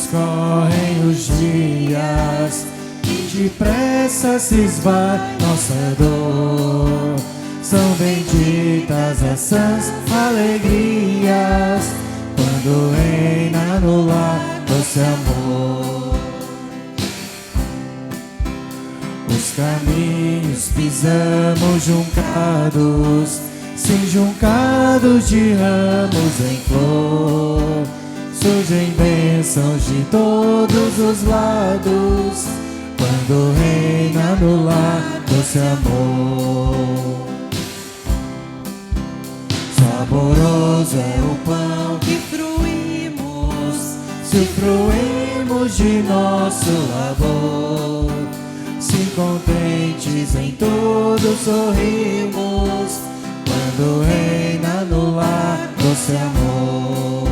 Transcorrem os dias e depressa se esvai nossa dor. São benditas essas alegrias quando reina no lar doce amor. Os caminhos pisamos juncados, sim, juncados de ramos em flor. Surgem bênçãos de todos os lados quando reina no lar doce amor. Saboroso é o pão que fruímos, se fruímos de nosso labor. Se contentes em tudo sorrimos quando reina no lar doce amor.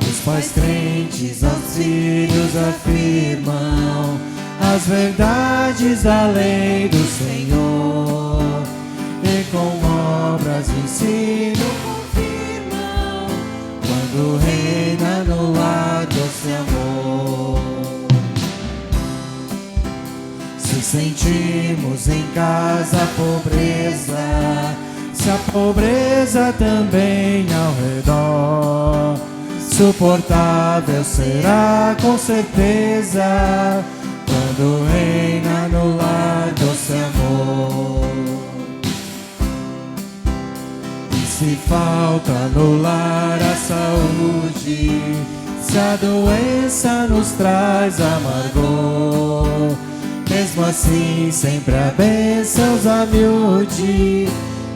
Os pais crentes aos filhos afirmam as verdades da lei do Senhor, e com obras de ensino confirmam quando reina no lar doce amor. Se sentimos em casa a pobreza, se a pobreza também ao redor, suportável será com certeza quando reina no lar doce amor. E se falta no lar a saúde, se a doença nos traz amargor, mesmo assim sempre há bênçãos a miúde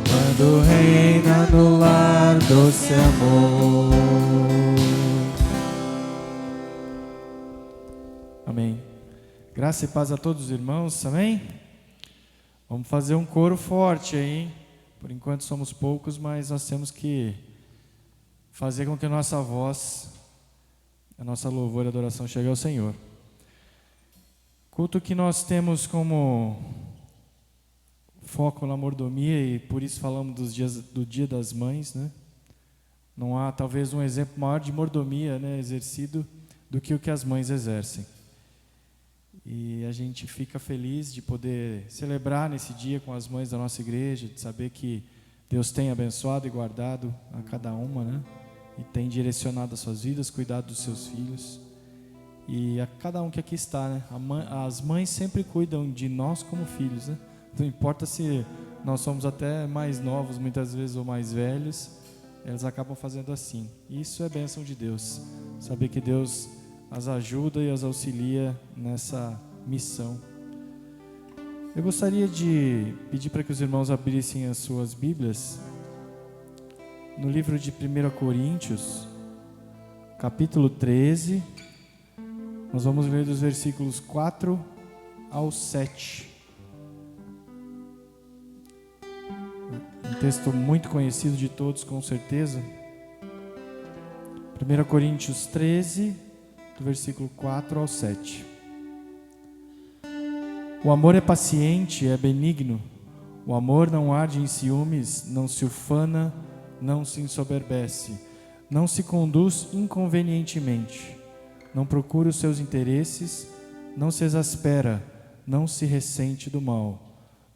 quando reina no lar doce amor. Amém. Graça e paz a todos os irmãos, amém? Vamos fazer um coro forte aí, hein? Por enquanto somos poucos, mas nós temos que fazer com que a nossa voz, a nossa louvor e adoração chegue ao Senhor. Culto que nós temos como foco na mordomia, e por isso falamos do Dia das Mães, né? Não há talvez um exemplo maior de mordomia, né, exercido do que o que as mães exercem. E a gente fica feliz de poder celebrar nesse dia com as mães da nossa igreja, de saber que Deus tem abençoado e guardado a cada uma, né? E tem direcionado as suas vidas, cuidado dos seus filhos. E a cada um que aqui está, né? As mães sempre cuidam de nós como filhos, né? Não importa se nós somos até mais novos, muitas vezes, ou mais velhos, elas acabam fazendo assim. Isso é bênção de Deus. Saber que Deus as ajuda e as auxilia nessa missão. Eu gostaria de pedir para que os irmãos abrissem as suas Bíblias no livro de 1 Coríntios, capítulo 13. Nós vamos ler dos versículos 4 ao 7. Um texto muito conhecido de todos, com certeza. 1 Coríntios 13, do versículo 4 ao 7. O amor é paciente, é benigno. O amor não arde em ciúmes, não se ufana, não se ensoberbece, não se conduz inconvenientemente, não procura os seus interesses, não se exaspera, não se ressente do mal,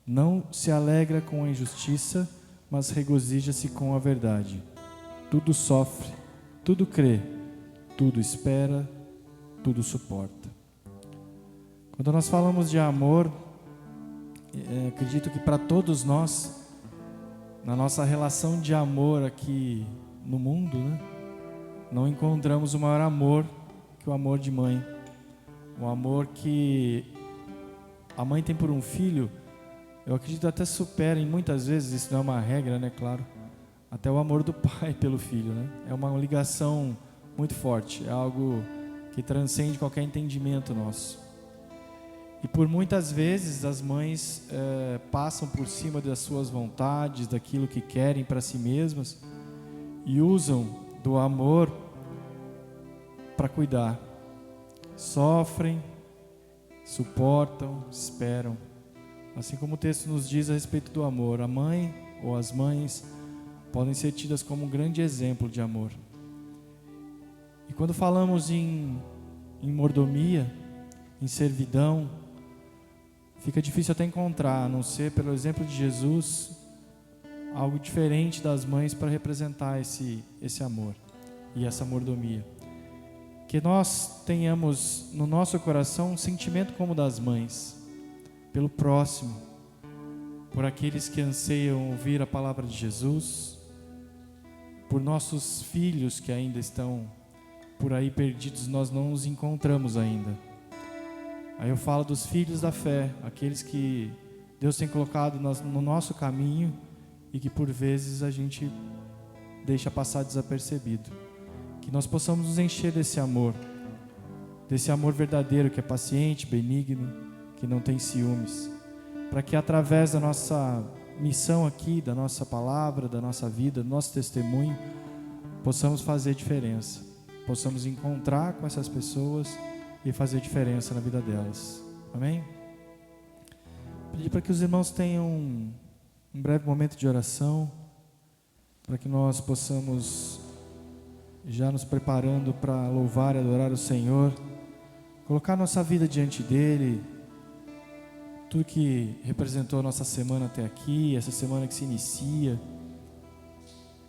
não se alegra com a injustiça, mas regozija-se com a verdade. Tudo sofre, tudo crê, tudo espera, tudo suporta. Quando nós falamos de amor, acredito que para todos nós, na nossa relação de amor aqui no mundo, né, não encontramos o maior amor que o amor de mãe. O amor que a mãe tem por um filho, eu acredito até supera, em muitas vezes, isso não é uma regra, né, claro, até o amor do pai pelo filho, né? É uma ligação muito forte, é algo que transcende qualquer entendimento nosso. E por muitas vezes as mães passam por cima das suas vontades, daquilo que querem para si mesmas, e usam do amor para cuidar. Sofrem, suportam, esperam. Assim como o texto nos diz a respeito do amor, a mãe ou as mães podem ser tidas como um grande exemplo de amor. E quando falamos em mordomia, em servidão, fica difícil até encontrar, a não ser pelo exemplo de Jesus, algo diferente das mães para representar esse amor e essa mordomia. Que nós tenhamos no nosso coração um sentimento como o das mães, pelo próximo, por aqueles que anseiam ouvir a palavra de Jesus, por nossos filhos que ainda estão por aí perdidos, nós não os encontramos ainda. Aí eu falo dos filhos da fé, aqueles que Deus tem colocado no nosso caminho e que por vezes a gente deixa passar desapercebido. Que nós possamos nos encher desse amor verdadeiro, que é paciente, benigno, que não tem ciúmes, para que através da nossa missão aqui, da nossa palavra, da nossa vida, do nosso testemunho, possamos fazer diferença, possamos encontrar com essas pessoas e fazer diferença na vida delas. Amém? Pedir para que os irmãos tenham um breve momento de oração, para que nós possamos, já nos preparando para louvar e adorar o Senhor, colocar nossa vida diante dEle, tudo que representou a nossa semana até aqui, essa semana que se inicia.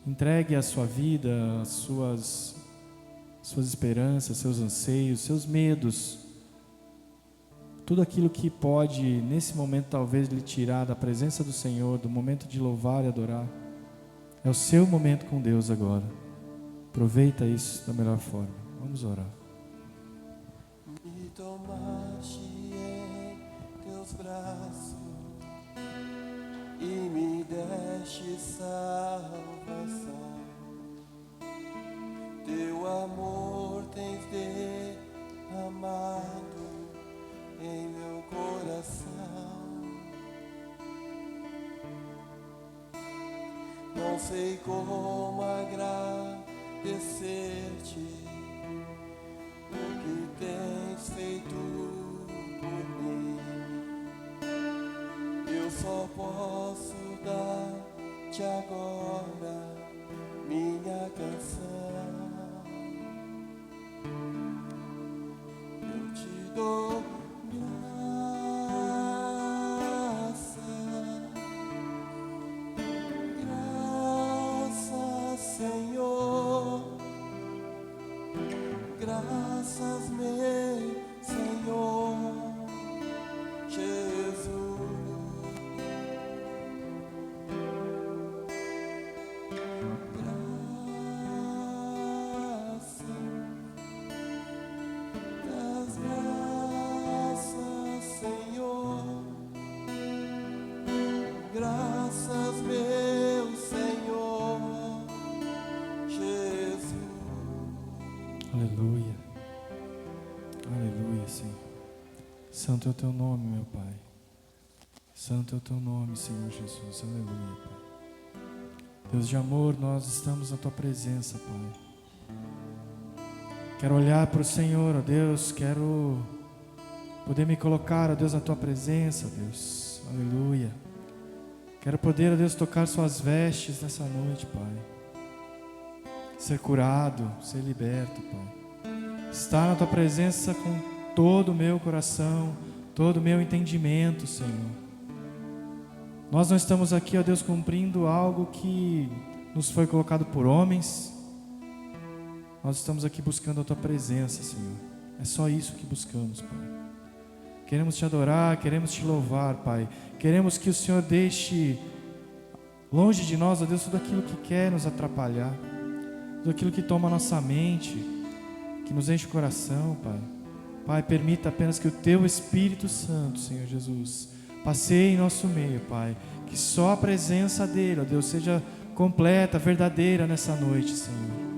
Entregue a sua vida, as suas esperanças, seus anseios, seus medos, tudo aquilo que pode, nesse momento, talvez lhe tirar da presença do Senhor, do momento de louvar e adorar. É o seu momento com Deus agora. Aproveita isso da melhor forma. Vamos orar. Me tomaste em teus braços e me deste salvação. Teu amor tens derramado em meu coração. Não sei como agradecer-te o que tens feito por mim. Eu só posso dar-te agora minha canção. Eu te dou graças, Senhor. Graças, meu Senhor Jesus. Graças, Senhor. Graças, meu Senhor Jesus. Aleluia. Aleluia, Senhor. Santo é o teu nome, meu Pai. Santo é o teu nome, Senhor Jesus. Aleluia, Pai. Deus de amor, nós estamos na tua presença, Pai. Quero olhar para o Senhor, ó Deus. Quero poder me colocar, ó Deus, na tua presença, ó Deus. Aleluia. Quero poder, ó Deus, tocar suas vestes nessa noite, Pai. Ser curado, ser liberto, Pai. Estar na tua presença com todo o meu coração, todo o meu entendimento, Senhor. Nós não estamos aqui, ó Deus, cumprindo algo que nos foi colocado por homens. Nós estamos aqui buscando a tua presença, Senhor. É só isso que buscamos, Pai. Queremos te adorar, queremos te louvar, Pai. Queremos que o Senhor deixe longe de nós, ó Deus, tudo aquilo que quer nos atrapalhar, tudo aquilo que toma a nossa mente, que nos enche o coração, Pai. Pai, permita apenas que o teu Espírito Santo, Senhor Jesus, passeie em nosso meio, Pai. Que só a presença dele, ó Deus, seja completa, verdadeira nessa noite, Senhor.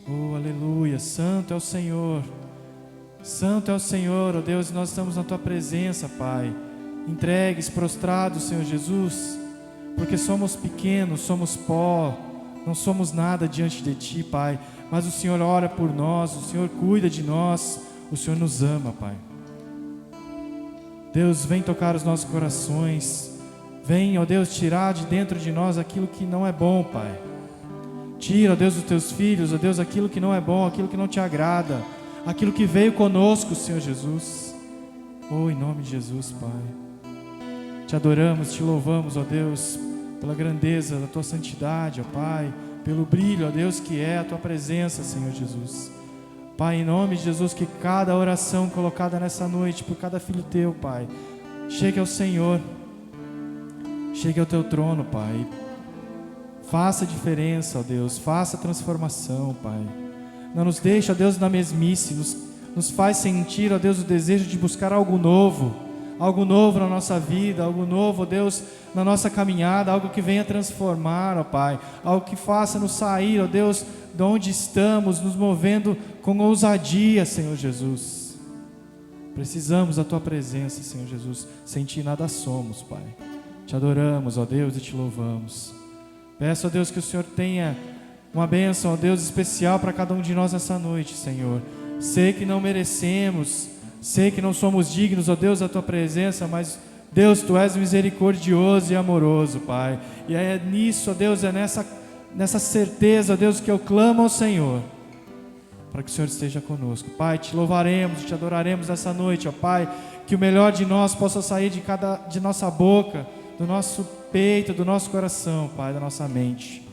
Oh, aleluia. Santo é o Senhor. Santo é o Senhor, ó Deus, e nós estamos na tua presença, Pai. Entregues, prostrados, Senhor Jesus, porque somos pequenos, somos pó, não somos nada diante de ti, Pai. Mas o Senhor ora por nós, o Senhor cuida de nós, o Senhor nos ama, Pai. Deus, vem tocar os nossos corações. Vem, ó Deus, tirar de dentro de nós aquilo que não é bom, Pai. Tira, ó Deus, dos teus filhos, ó Deus, aquilo que não é bom, aquilo que não te agrada, aquilo que veio conosco, Senhor Jesus. Oh, em nome de Jesus, Pai. Te adoramos, te louvamos, ó Deus, pela grandeza da Tua santidade, ó Pai, pelo brilho, ó Deus, que é a Tua presença, Senhor Jesus. Pai, em nome de Jesus, que cada oração colocada nessa noite por cada filho Teu, Pai, chegue ao Senhor, chegue ao Teu trono, Pai. Faça diferença, ó Deus, faça transformação, Pai. Não nos deixe, ó Deus, na mesmice, nos faz sentir, ó Deus, o desejo de buscar algo novo na nossa vida, algo novo, ó Deus, na nossa caminhada, algo que venha transformar, ó Pai, algo que faça-nos sair, ó Deus, de onde estamos, nos movendo com ousadia, Senhor Jesus. Precisamos da Tua presença, Senhor Jesus. Sem Ti nada somos, Pai. Te adoramos, ó Deus, e Te louvamos. Peço, ó Deus, que o Senhor tenha uma bênção, ó Deus, especial para cada um de nós nessa noite, Senhor. Sei que não merecemos, sei que não somos dignos, ó Deus, da Tua presença, mas, Deus, Tu és misericordioso e amoroso, Pai. E é nisso, ó Deus, é nessa certeza, ó Deus, que eu clamo ao Senhor, para que o Senhor esteja conosco. Pai, Te louvaremos, Te adoraremos nessa noite, ó Pai, que o melhor de nós possa sair de nossa boca, do nosso peito, do nosso coração, Pai, da nossa mente.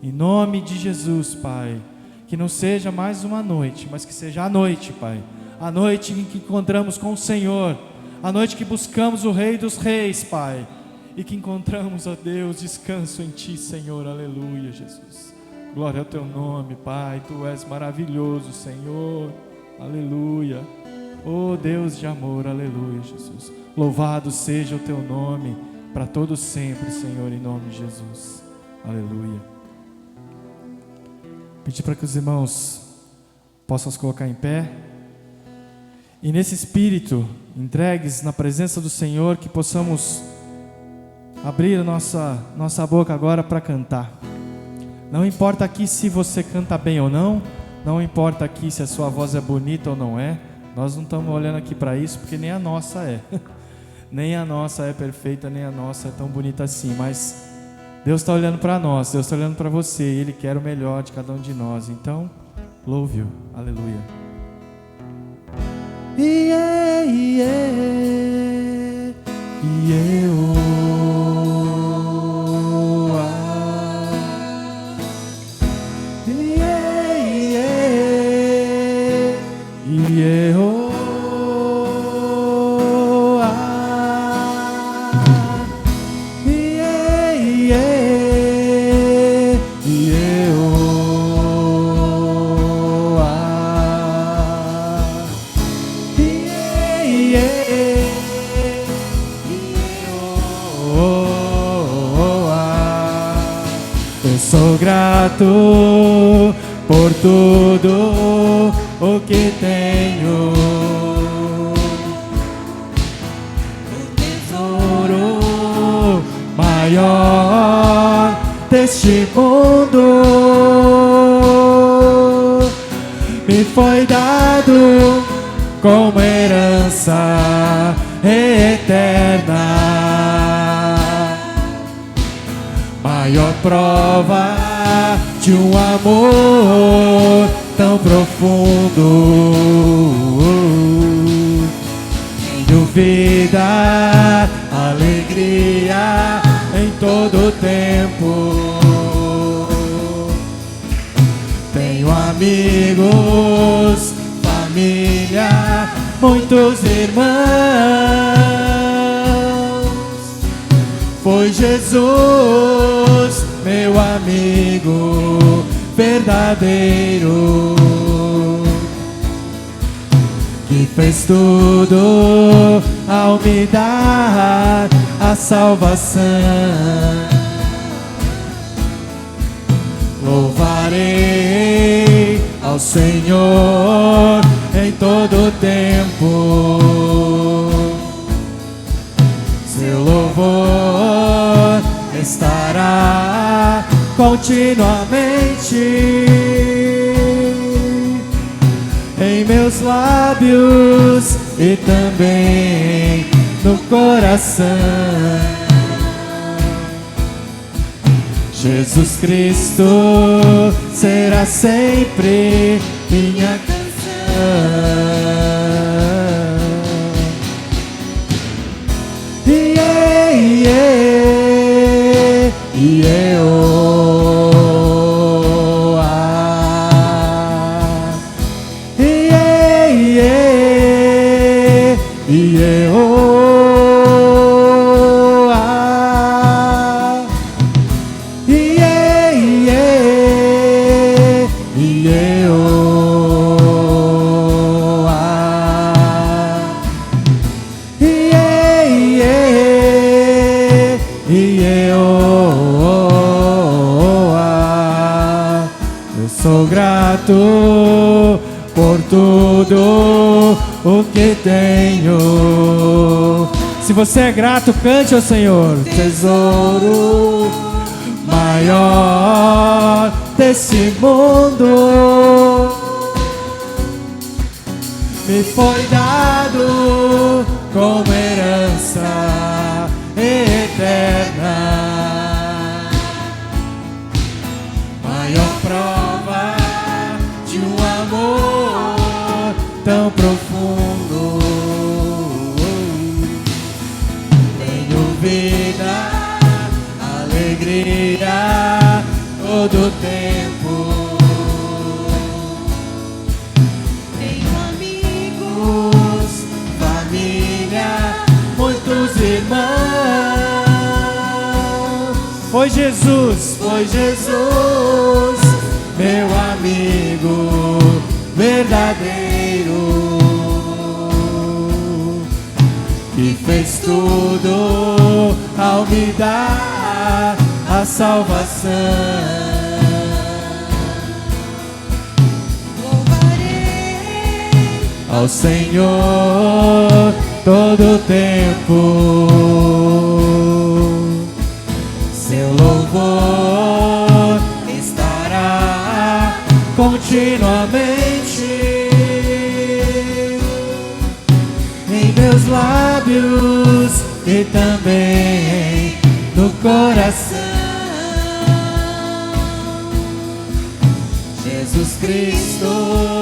Em nome de Jesus, Pai, que não seja mais uma noite, mas que seja a noite, Pai, a noite em que encontramos com o Senhor, a noite que buscamos o Rei dos Reis, Pai, e que encontramos, ó Deus, descanso em Ti, Senhor. Aleluia, Jesus. Glória ao Teu nome, Pai. Tu és maravilhoso, Senhor. Aleluia. Oh Deus de amor, aleluia, Jesus. Louvado seja o Teu nome para todos sempre, Senhor, em nome de Jesus. Aleluia. Pedir para que os irmãos possam se colocar em pé. E nesse espírito, entregues na presença do Senhor, que possamos abrir a nossa boca agora para cantar. Não importa aqui se você canta bem ou não, não importa aqui se a sua voz é bonita ou não é, nós não estamos olhando aqui para isso, porque nem a nossa é. Nem a nossa é perfeita, nem a nossa é tão bonita assim, mas Deus está olhando para nós, Deus está olhando para você, e Ele quer o melhor de cada um de nós. Então, louve-o, aleluia. Yeah, yeah, yeah. Sou grato por tudo o que tenho, o tesouro maior deste mundo me foi dado como herança eterna. Maior prova de um amor tão profundo. Tenho vida, alegria em todo tempo. Tenho amigos, família, muitos irmãos. Foi Jesus, meu amigo verdadeiro, que fez tudo ao me dar a salvação. Louvarei ao Senhor em todo tempo. Seu louvor estará continuamente em meus lábios e também no coração. Jesus Cristo será sempre minha canção. Sou grato por tudo o que tenho. Se você é grato, cante ao Senhor. Tesouro maior desse mundo me foi dado como herança eterna. Maior prova de um amor tão profundo. Tenho vida, alegria todo tempo. Tenho amigos, família, muitos irmãos. Foi Jesus, meu amigo verdadeiro, que fez tudo ao me dar a salvação. Louvarei ao Senhor todo o tempo. Seu louvor estará continuamente em meus lábios e também no coração. Jesus Cristo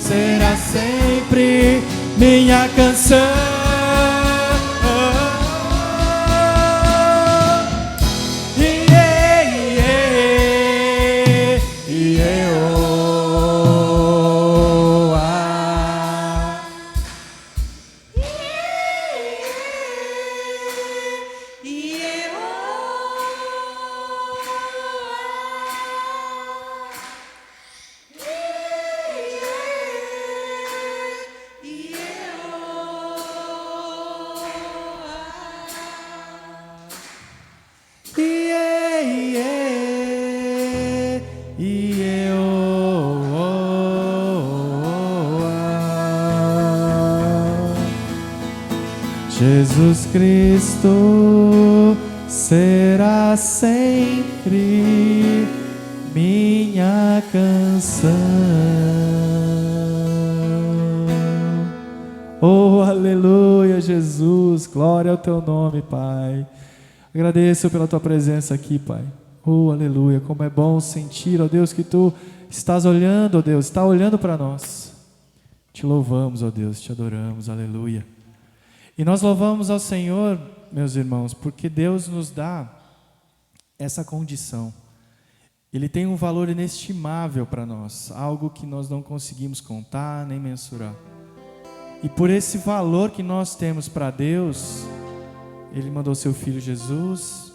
será sempre minha canção. Jesus Cristo será sempre minha canção. Oh, aleluia, Jesus, glória ao teu nome, Pai. Agradeço pela tua presença aqui, Pai. Oh, aleluia, como é bom sentir, ó Deus, que tu estás olhando, ó Deus, está olhando para nós. Te louvamos, ó Deus, te adoramos, aleluia. E nós louvamos ao Senhor, meus irmãos, porque Deus nos dá essa condição. Ele tem um valor inestimável para nós, algo que nós não conseguimos contar nem mensurar. E por esse valor que nós temos para Deus, Ele mandou seu Filho Jesus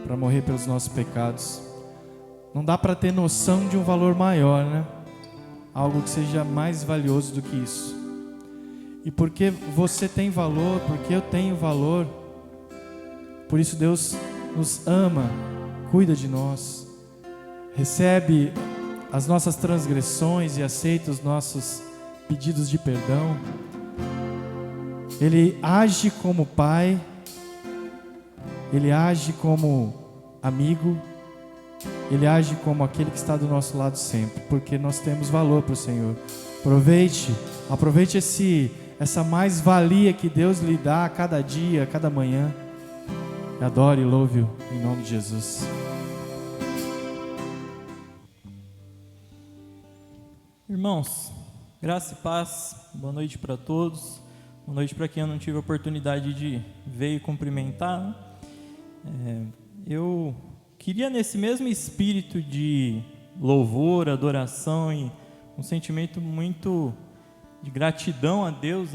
para morrer pelos nossos pecados. Não dá para ter noção de um valor maior, né? Algo que seja mais valioso do que isso. E porque você tem valor, porque eu tenho valor, por isso Deus nos ama, cuida de nós, recebe as nossas transgressões e aceita os nossos pedidos de perdão. Ele age como pai, Ele age como amigo, Ele age como aquele que está do nosso lado sempre, porque nós temos valor para o Senhor. Aproveite essa mais-valia que Deus lhe dá a cada dia, a cada manhã. Adore e louve-o em nome de Jesus. Irmãos, graça e paz, boa noite para todos, boa noite para quem eu não tive a oportunidade de ver e cumprimentar. Eu queria, nesse mesmo espírito de louvor, adoração e um sentimento muito de gratidão a Deus,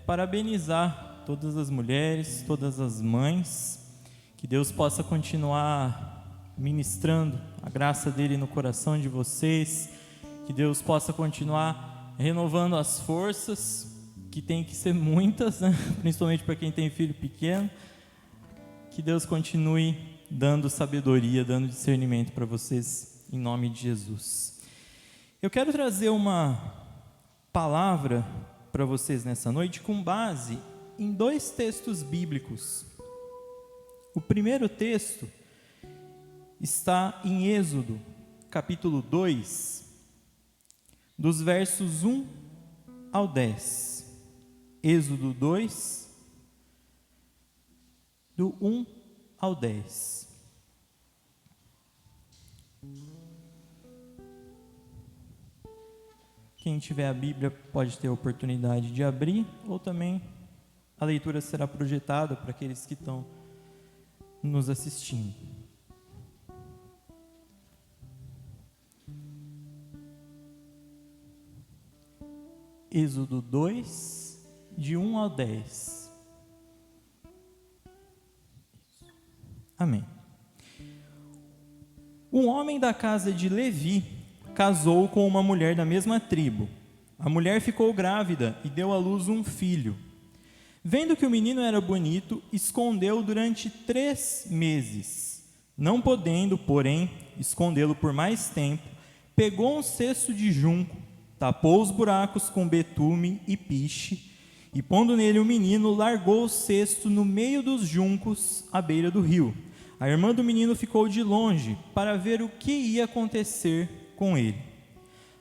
parabenizar todas as mulheres, todas as mães, que Deus possa continuar ministrando a graça dele no coração de vocês, que Deus possa continuar renovando as forças, que tem que ser muitas, principalmente para quem tem filho pequeno, que Deus continue dando sabedoria, dando discernimento para vocês, em nome de Jesus. Eu quero trazer uma palavra para vocês nessa noite com base em 2 textos bíblicos. O primeiro texto está em Êxodo, capítulo 2, dos versos 1 ao 10. Êxodo 2, do 1 ao 10. Quem tiver a Bíblia pode ter a oportunidade de abrir, ou também a leitura será projetada para aqueles que estão nos assistindo. Êxodo 2, de 1 ao 10. Amém. Um homem da casa de Levi casou com uma mulher da mesma tribo. A mulher ficou grávida e deu à luz um filho. Vendo que o menino era bonito, escondeu durante 3 meses. Não podendo, porém, escondê-lo por mais tempo, pegou um cesto de junco, tapou os buracos com betume e piche, e pondo nele o menino, largou o cesto no meio dos juncos, à beira do rio. A irmã do menino ficou de longe, para ver o que ia acontecer com ele.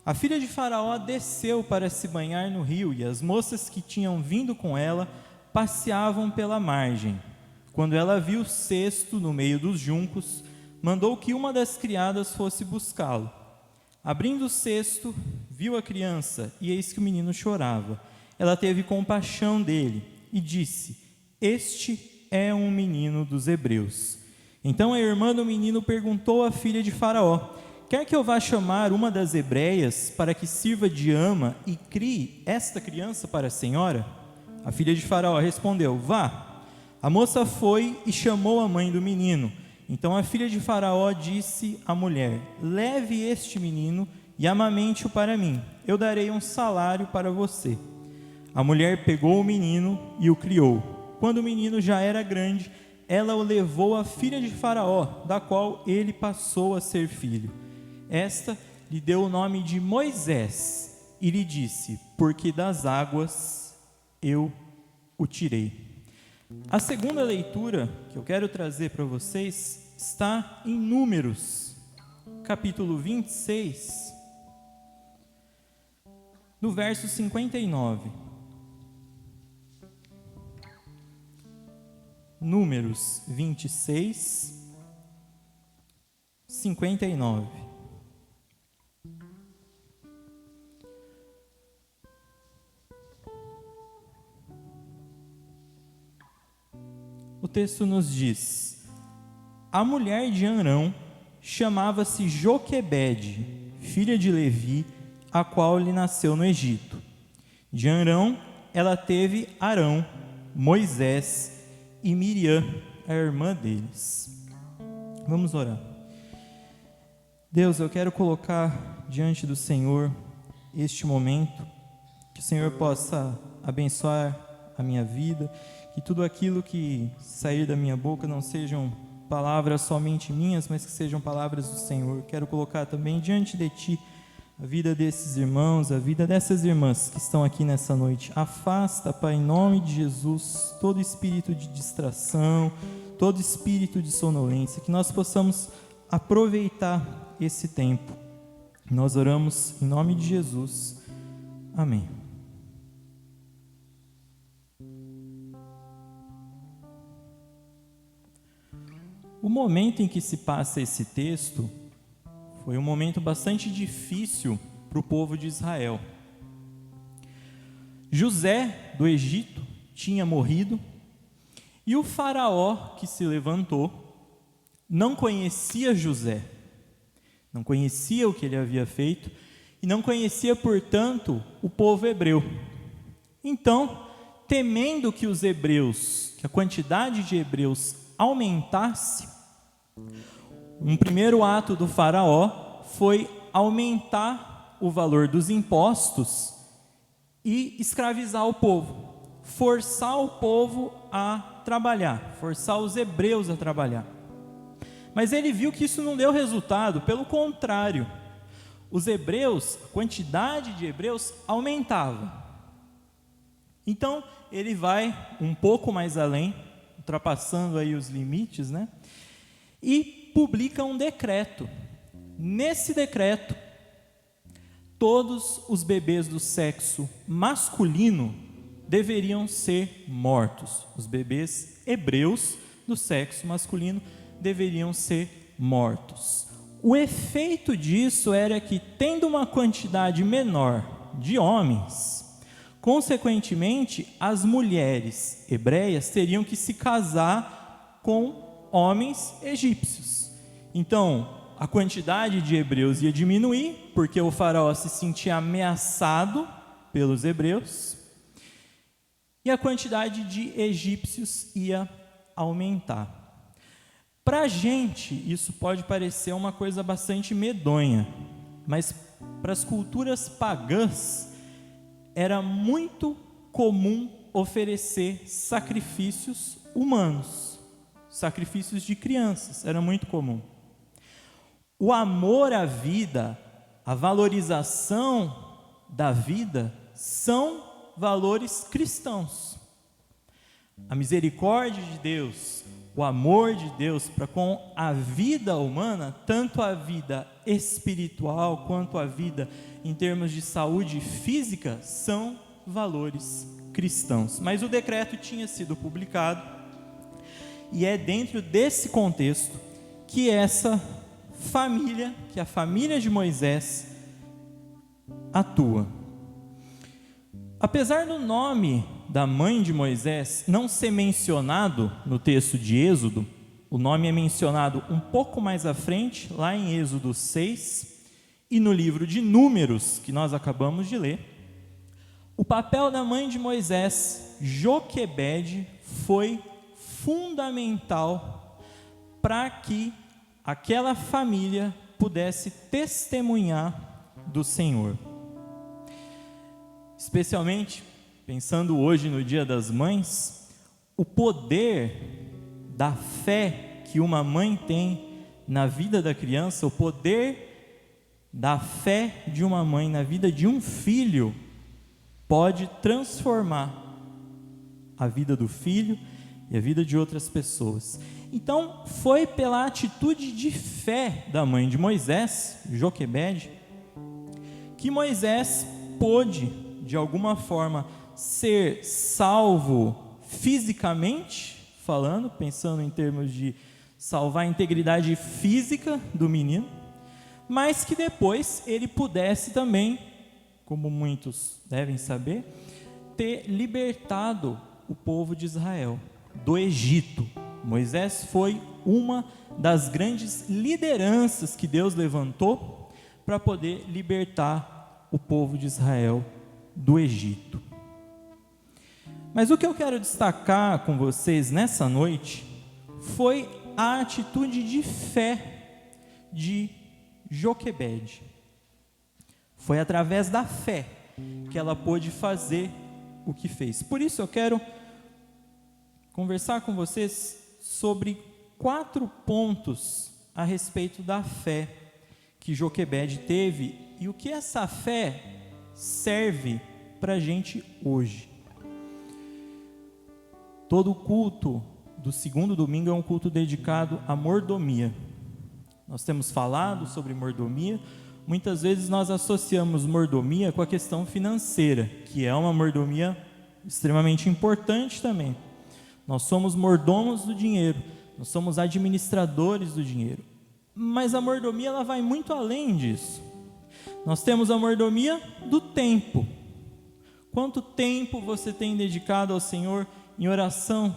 A filha de Faraó desceu para se banhar no rio, e as moças que tinham vindo com ela passeavam pela margem. Quando ela viu o cesto no meio dos juncos, mandou que uma das criadas fosse buscá-lo. Abrindo o cesto, viu a criança, e eis que o menino chorava. Ela teve compaixão dele e disse: "Este é um menino dos hebreus." Então a irmã do menino perguntou à filha de Faraó: "Quer que eu vá chamar uma das hebreias para que sirva de ama e crie esta criança para a senhora?" A filha de Faraó respondeu: "Vá." A moça foi e chamou a mãe do menino. Então a filha de Faraó disse à mulher: "Leve este menino e amamente-o para mim. Eu darei um salário para você." A mulher pegou o menino e o criou. Quando o menino já era grande, ela o levou à filha de Faraó, da qual ele passou a ser filho. Esta lhe deu o nome de Moisés e lhe disse: "Porque das águas eu o tirei." A segunda leitura que eu quero trazer para vocês está em Números, capítulo 26, no verso 59. Números 26, 59. O texto nos diz: a mulher de Arão chamava-se Joquebede, filha de Levi, a qual lhe nasceu no Egito. De Arão ela teve Arão, Moisés e Miriam, a irmã deles. Vamos orar. Deus, eu quero colocar diante do Senhor este momento, que o Senhor possa abençoar a minha vida, que tudo aquilo que sair da minha boca não sejam palavras somente minhas, mas que sejam palavras do Senhor. Quero colocar também diante de Ti a vida desses irmãos, a vida dessas irmãs que estão aqui nessa noite. Afasta, Pai, em nome de Jesus, todo espírito de distração, todo espírito de sonolência, que nós possamos aproveitar esse tempo. Nós oramos em nome de Jesus. Amém. O momento em que se passa esse texto foi um momento bastante difícil para o povo de Israel. José do Egito tinha morrido e o faraó que se levantou não conhecia José, não conhecia o que ele havia feito e não conhecia, portanto, o povo hebreu. Então, temendo que os hebreus, que a quantidade de hebreus aumentasse, um primeiro ato do faraó foi aumentar o valor dos impostos e escravizar o povo, forçar o povo a trabalhar, forçar os hebreus a trabalhar. Mas ele viu que isso não deu resultado, pelo contrário, os hebreus, a quantidade de hebreus aumentava. Então, ele vai um pouco mais além, ultrapassando aí os limites, né? E publica um decreto. Nesse decreto, todos os bebês do sexo masculino deveriam ser mortos. Os bebês hebreus do sexo masculino deveriam ser mortos. O efeito disso era que, tendo uma quantidade menor de homens, consequentemente, as mulheres hebreias teriam que se casar com homens egípcios. Então, a quantidade de hebreus ia diminuir, porque o faraó se sentia ameaçado pelos hebreus, e a quantidade de egípcios ia aumentar. Para a gente, isso pode parecer uma coisa bastante medonha, mas para as culturas pagãs, era muito comum oferecer sacrifícios humanos, sacrifícios de crianças, era muito comum. O amor à vida, a valorização da vida, são valores cristãos. A misericórdia de Deus, o amor de Deus para com a vida humana, tanto a vida espiritual quanto a vida em termos de saúde física, são valores cristãos. Mas o decreto tinha sido publicado e é dentro desse contexto que essa família, que a família de Moisés atua. Apesar do nome da mãe de Moisés não ser mencionado no texto de Êxodo, o nome é mencionado um pouco mais à frente, lá em Êxodo 6, e no livro de Números, que nós acabamos de ler. O papel da mãe de Moisés, Joquebede, foi fundamental para que aquela família pudesse testemunhar do Senhor. Especialmente, pensando hoje no Dia das Mães, o poder da fé que uma mãe tem na vida da criança, o poder da fé de uma mãe na vida de um filho, pode transformar a vida do filho e a vida de outras pessoas. Então, foi pela atitude de fé da mãe de Moisés, Joquebede, que Moisés pôde, de alguma forma, ser salvo fisicamente falando, pensando em termos de salvar a integridade física do menino, mas que depois ele pudesse também, como muitos devem saber, ter libertado o povo de Israel do Egito. Moisés foi uma das grandes lideranças que Deus levantou para poder libertar o povo de Israel do Egito. Mas o que eu quero destacar com vocês nessa noite foi a atitude de fé de Joquebede. Foi através da fé que ela pôde fazer o que fez. Por isso eu quero conversar com vocês sobre 4 pontos a respeito da fé que Joquebede teve e o que essa fé serve para a gente hoje. Todo culto do segundo domingo é um culto dedicado à mordomia. Nós temos falado sobre mordomia. Muitas vezes nós associamos mordomia com a questão financeira, que é uma mordomia extremamente importante também. Nós somos mordomos do dinheiro, nós somos administradores do dinheiro. Mas a mordomia ela vai muito além disso. Nós temos a mordomia do tempo. Quanto tempo você tem dedicado ao Senhor em oração,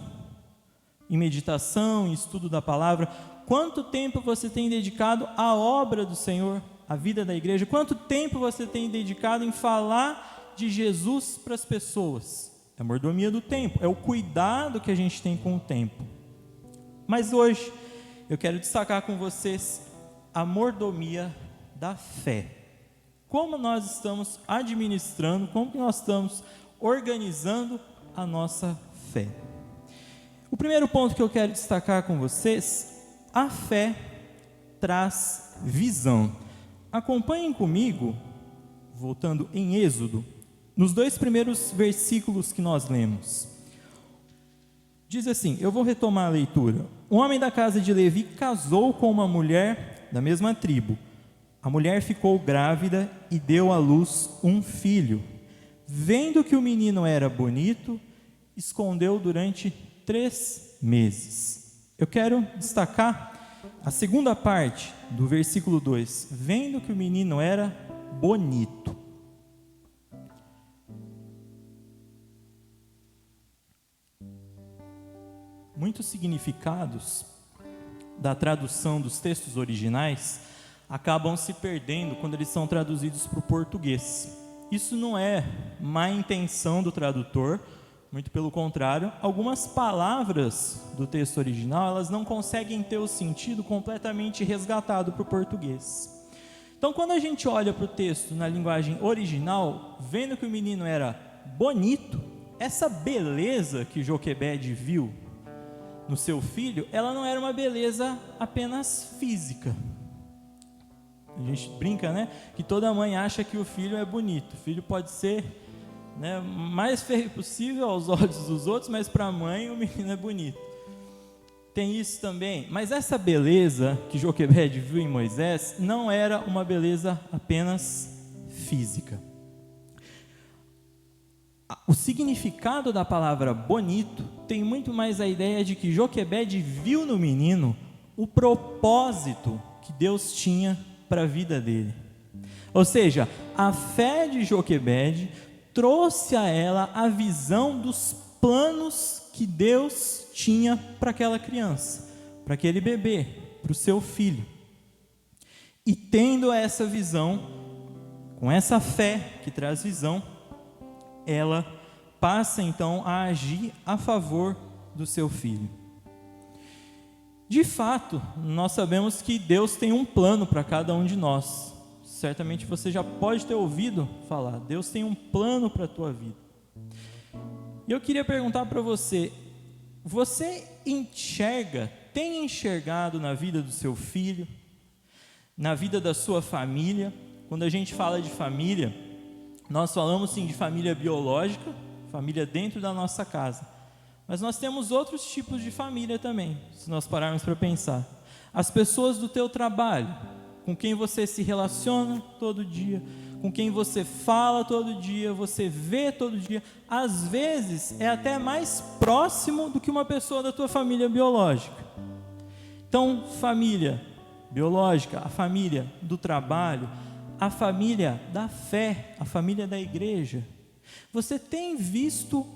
em meditação, em estudo da palavra? Quanto tempo você tem dedicado à obra do Senhor, à vida da igreja? Quanto tempo você tem dedicado em falar de Jesus para as pessoas? É a mordomia do tempo, é o cuidado que a gente tem com o tempo. Mas hoje eu quero destacar com vocês a mordomia da fé. Como nós estamos administrando, como nós estamos organizando a nossa fé. O primeiro ponto que eu quero destacar com vocês, a fé traz visão. Acompanhem comigo, voltando em Êxodo, nos 2 primeiros versículos que nós lemos. Diz assim, eu vou retomar a leitura. Um homem da casa de Levi casou com uma mulher da mesma tribo. A mulher ficou grávida e deu à luz um filho. Vendo que o menino era bonito, escondeu durante 3 meses. Eu quero destacar a segunda parte do versículo 2. Vendo que o menino era bonito. Muitos significados da tradução dos textos originais acabam se perdendo quando eles são traduzidos para o português. Isso não é má intenção do tradutor, muito pelo contrário. Algumas palavras do texto original, elas não conseguem ter o sentido completamente resgatado para o português. Então, quando a gente olha para o texto na linguagem original, vendo que o menino era bonito, essa beleza que Joquebede viu no seu filho, ela não era uma beleza apenas física. A gente brinca, né, que toda mãe acha que o filho é bonito. O filho pode ser, né, mais feio possível aos olhos dos outros, mas para a mãe o menino é bonito. Tem isso também. Mas essa beleza que Joquebede viu em Moisés não era uma beleza apenas física. O significado da palavra bonito tem muito mais a ideia de que Joquebede viu no menino o propósito que Deus tinha para a vida dele. Ou seja, a fé de Joquebede trouxe a ela a visão dos planos que Deus tinha para aquela criança, para aquele bebê, para o seu filho. E tendo essa visão, com essa fé que traz visão, ela passa então a agir a favor do seu filho. De fato, nós sabemos que Deus tem um plano para cada um de nós. Certamente você já pode ter ouvido falar, Deus tem um plano para a tua vida. E eu queria perguntar para você, você tem enxergado na vida do seu filho, na vida da sua família? Quando a gente fala de família, nós falamos sim de família biológica, família dentro da nossa casa. Mas nós temos outros tipos de família também, se nós pararmos para pensar. As pessoas do teu trabalho, com quem você se relaciona todo dia, com quem você fala todo dia, você vê todo dia, às vezes é até mais próximo do que uma pessoa da tua família biológica. Então, família biológica, a família do trabalho, a família da fé, a família da igreja. Você tem visto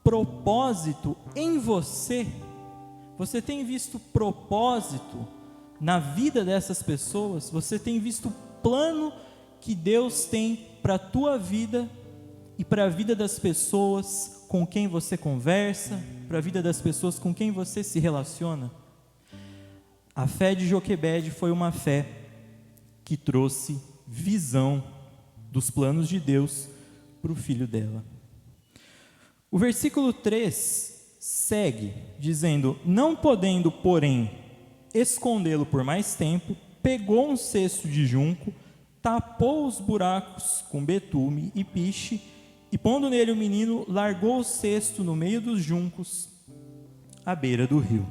propósito em você? Você tem visto propósito na vida dessas pessoas? Você tem visto o plano que Deus tem para a tua vida e para a vida das pessoas com quem você conversa, para a vida das pessoas com quem você se relaciona? A fé de Joquebede foi uma fé que trouxe visão dos planos de Deus para o filho dela. O versículo 3 segue dizendo: não podendo, porém, escondê-lo por mais tempo, pegou um cesto de junco, tapou os buracos com betume e piche, e pondo nele o menino, largou o cesto no meio dos juncos, à beira do rio.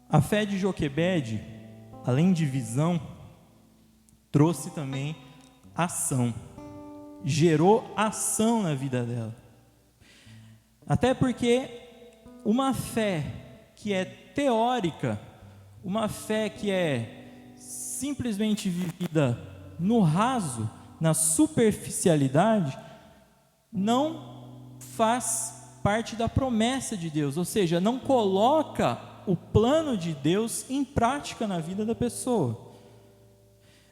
A fé de Joquebede, além de visão, trouxe também ação, gerou ação na vida dela. Até porque uma fé que é teórica, uma fé que é simplesmente vivida no raso, na superficialidade, não faz parte da promessa de Deus, ou seja, não coloca o plano de Deus em prática na vida da pessoa.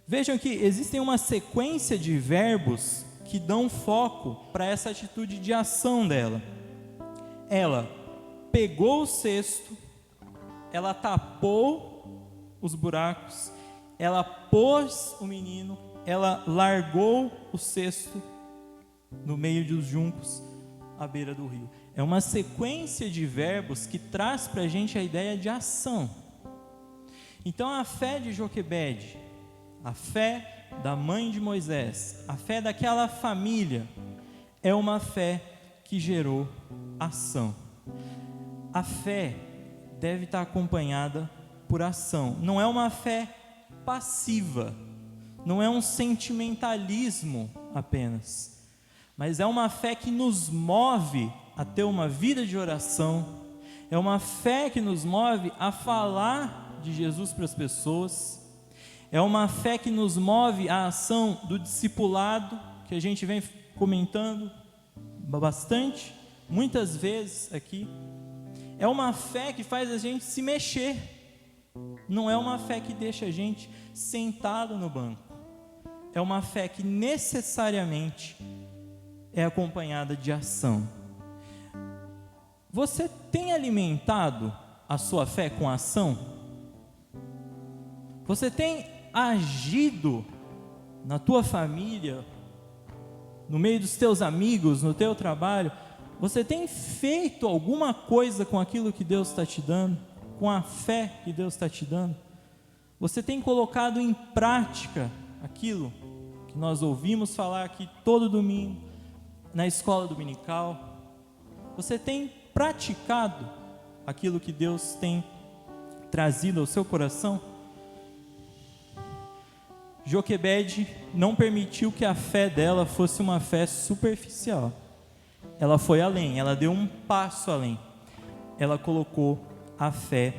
Vejam que existem uma sequência de verbos que dão foco para essa atitude de ação dela. Ela pegou o cesto, ela tapou os buracos, ela pôs o menino, ela largou o cesto no meio dos juncos à beira do rio. É uma sequência de verbos que traz para a gente a ideia de ação. Então a fé de Joquebede, a fé da mãe de Moisés, a fé daquela família, é uma fé que gerou ação. A fé deve estar acompanhada por ação. Não é uma fé passiva, não é um sentimentalismo apenas, mas é uma fé que nos move a ter uma vida de oração, é uma fé que nos move a falar de Jesus para as pessoas, é uma fé que nos move à ação do discipulado, que a gente vem comentando bastante, muitas vezes aqui. É uma fé que faz a gente se mexer, não é uma fé que deixa a gente sentado no banco. É uma fé que necessariamente é acompanhada de ação. Você tem alimentado a sua fé com ação? Você tem agido na tua família, no meio dos teus amigos, no teu trabalho? Você tem feito alguma coisa com aquilo que Deus está te dando, com a fé que Deus está te dando? Você tem colocado em prática aquilo que nós ouvimos falar aqui todo domingo, na escola dominical? Você tem praticado aquilo que Deus tem trazido ao seu coração? Joquebede não permitiu que a fé dela fosse uma fé superficial. Ela foi além, ela deu um passo além. Ela colocou a fé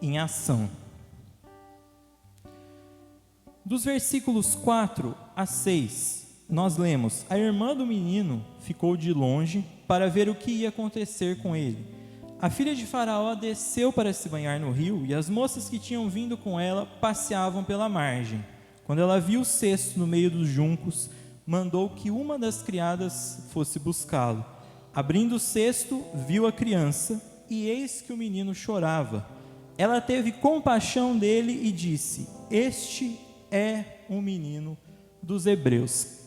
em ação. Dos versículos 4 a 6, nós lemos: a irmã do menino ficou de longe para ver o que ia acontecer com ele. A filha de Faraó desceu para se banhar no rio, e as moças que tinham vindo com ela passeavam pela margem. Quando ela viu o cesto no meio dos juncos, mandou que uma das criadas fosse buscá-lo. Abrindo o cesto, viu a criança, e eis que o menino chorava. Ela teve compaixão dele e disse: este é um menino dos hebreus.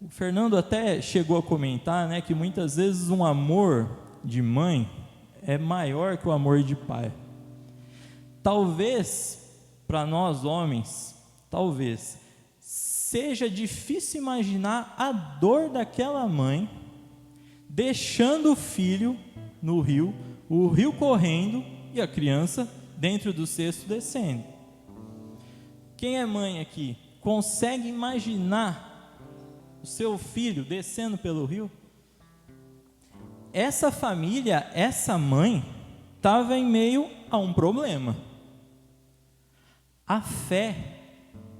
O Fernando até chegou a comentar, que muitas vezes um amor de mãe é maior que o amor de pai. Talvez, para nós homens, seja difícil imaginar a dor daquela mãe deixando o filho no rio, o rio correndo e a criança dentro do cesto descendo. Quem é mãe aqui consegue imaginar o seu filho descendo pelo rio? Essa família, essa mãe, estava em meio a um problema. A fé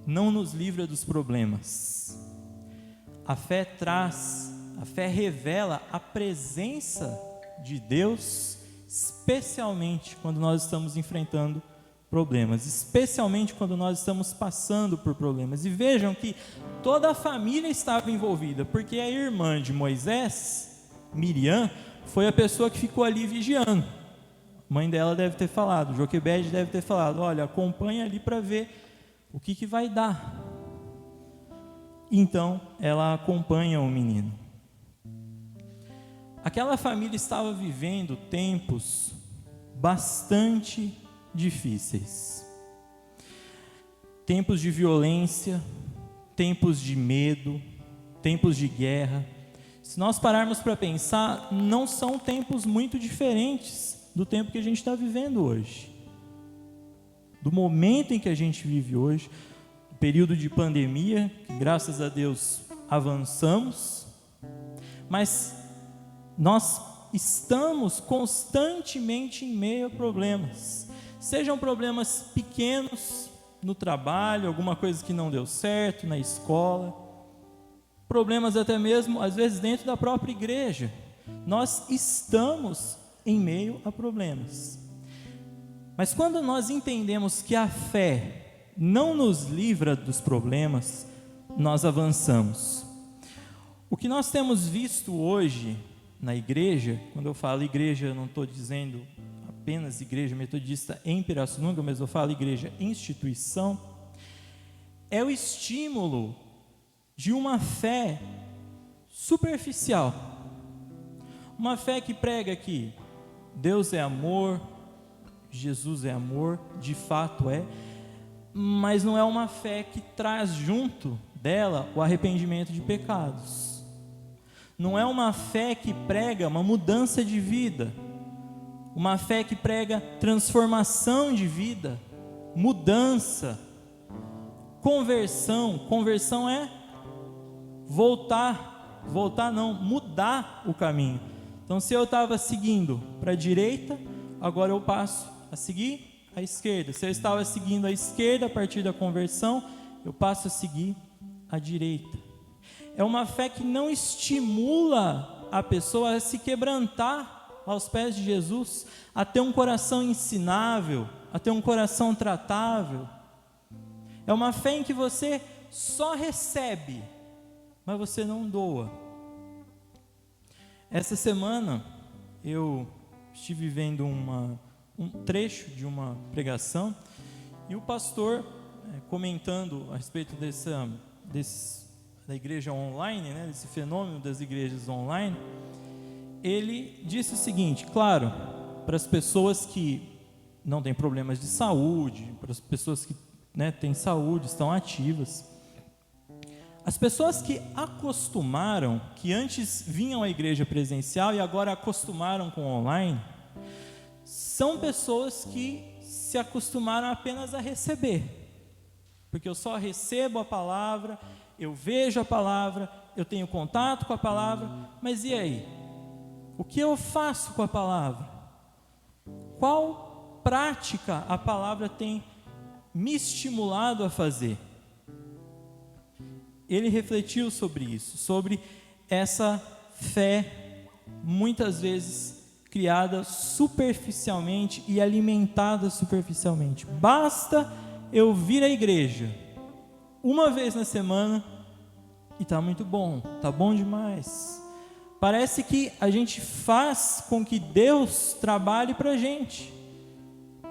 não nos livra dos problemas. A fé revela a presença de Deus, especialmente quando nós estamos enfrentando problemas, especialmente quando nós estamos passando por problemas. E vejam que toda a família estava envolvida, porque a irmã de Moisés, Miriam, foi a pessoa que ficou ali vigiando. A mãe dela deve ter falado, Joquebede deve ter falado: olha, acompanha ali para ver o que vai dar. Então ela acompanha o menino. Aquela família estava vivendo tempos bastante difíceis, tempos de violência, tempos de medo, tempos de guerra. Se nós pararmos para pensar, não são tempos muito diferentes do tempo que a gente está vivendo hoje, do momento em que a gente vive hoje, período de pandemia, que graças a Deus avançamos, mas nós estamos constantemente em meio a problemas, sejam problemas pequenos, no trabalho, alguma coisa que não deu certo na escola, problemas até mesmo, às vezes, dentro da própria igreja. Nós estamos em meio a problemas. Mas quando nós entendemos que a fé não nos livra dos problemas, nós avançamos. O que nós temos visto hoje na igreja, quando eu falo igreja, eu não estou dizendo apenas igreja metodista em Pirassununga, mas eu falo igreja instituição, é o estímulo de uma fé superficial. Uma fé que prega que Deus é amor, Jesus é amor, de fato é, mas não é uma fé que traz junto dela o arrependimento de pecados. Não é uma fé que prega uma mudança de vida, uma fé que prega transformação de vida, mudança, conversão. Conversão é mudar o caminho. Então, se eu estava seguindo para a direita, agora eu passo a seguir a esquerda. Se eu estava seguindo a esquerda a partir da conversão, eu passo a seguir a direita. É uma fé que não estimula a pessoa a se quebrantar aos pés de Jesus, a ter um coração ensinável, a ter um coração tratável. É uma fé em que você só recebe, mas você não doa. Essa semana eu estive vendo um trecho de uma pregação e o pastor, comentando a respeito da igreja online, né, desse fenômeno das igrejas online, ele disse o seguinte: claro, para as pessoas que não têm problemas de saúde, para as pessoas que têm saúde, estão ativas, as pessoas que acostumaram, que antes vinham à igreja presencial e agora acostumaram com o online, são pessoas que se acostumaram apenas a receber, porque eu só recebo a palavra, eu vejo a palavra, eu tenho contato com a palavra, mas e aí? O que eu faço com a palavra? Qual prática a palavra tem me estimulado a fazer? Ele refletiu sobre isso, sobre essa fé, muitas vezes criada superficialmente e alimentada superficialmente. Basta eu vir à igreja uma vez na semana e está muito bom, está bom demais. Parece que a gente faz com que Deus trabalhe para a gente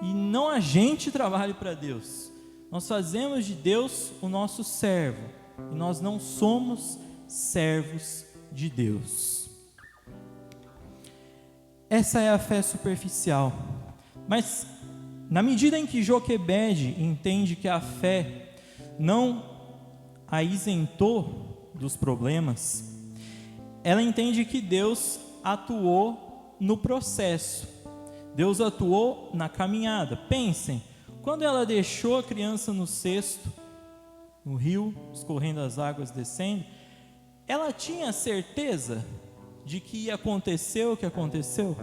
e não a gente trabalhe para Deus. Nós fazemos de Deus o nosso servo e nós não somos servos de Deus. Essa é a fé superficial. Mas na medida em que Joquebede entende que a fé não a isentou dos problemas, ela entende que Deus atuou no processo, Deus atuou na caminhada. Pensem, quando ela deixou a criança no cesto, no rio, escorrendo as águas, descendo, ela tinha certeza de que ia acontecer o que aconteceu?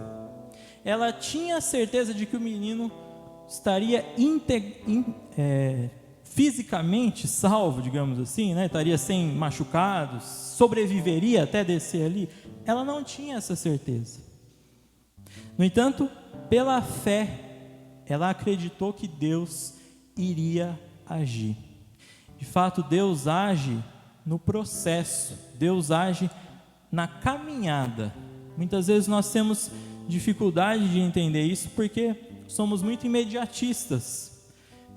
Ela tinha certeza de que o menino estaria fisicamente salvo, digamos assim, estaria sem machucados, sobreviveria até descer ali? Ela não tinha essa certeza. No entanto, pela fé, ela acreditou que Deus iria agir. De fato, Deus age no processo, Deus age na caminhada. Muitas vezes nós temos dificuldade de entender isso porque somos muito imediatistas,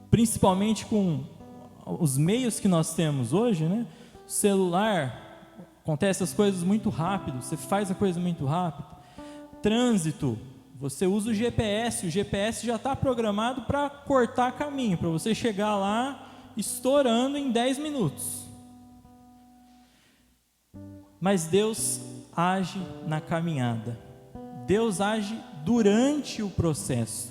principalmente com os meios que nós temos hoje, O celular, acontece as coisas muito rápido, você faz a coisa muito rápido. Trânsito, você usa o GPS já está programado para cortar caminho, para você chegar lá estourando em 10 minutos. Mas Deus age na caminhada, Deus age durante o processo,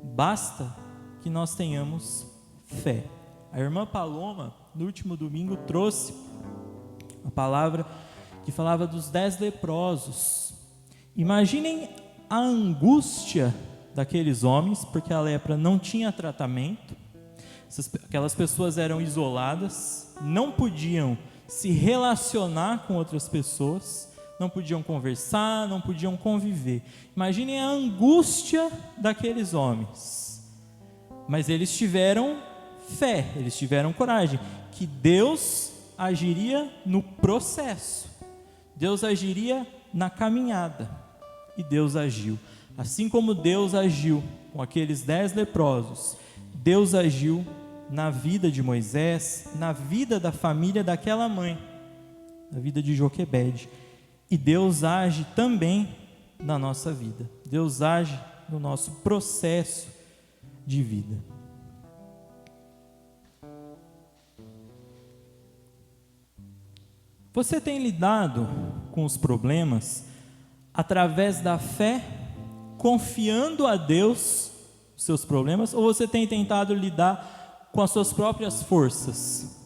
basta que nós tenhamos fé. A irmã Paloma, no último domingo, trouxe a palavra que falava dos 10 leprosos. Imaginem a angústia daqueles homens, porque a lepra não tinha tratamento, Aquelas pessoas eram isoladas, não podiam se relacionar com outras pessoas, não podiam conversar, não podiam conviver. Imaginem a angústia daqueles homens. Mas eles tiveram fé, eles tiveram coragem, que Deus agiria no processo, Deus agiria na caminhada, e Deus agiu. Assim como Deus agiu com aqueles 10 leprosos, Deus agiu na vida de Moisés, na vida da família daquela mãe, na vida de Joquebede. E Deus age também na nossa vida. Deus age no nosso processo de vida. Você tem lidado com os problemas através da fé, confiando a Deus os seus problemas, ou você tem tentado lidar com as suas próprias forças,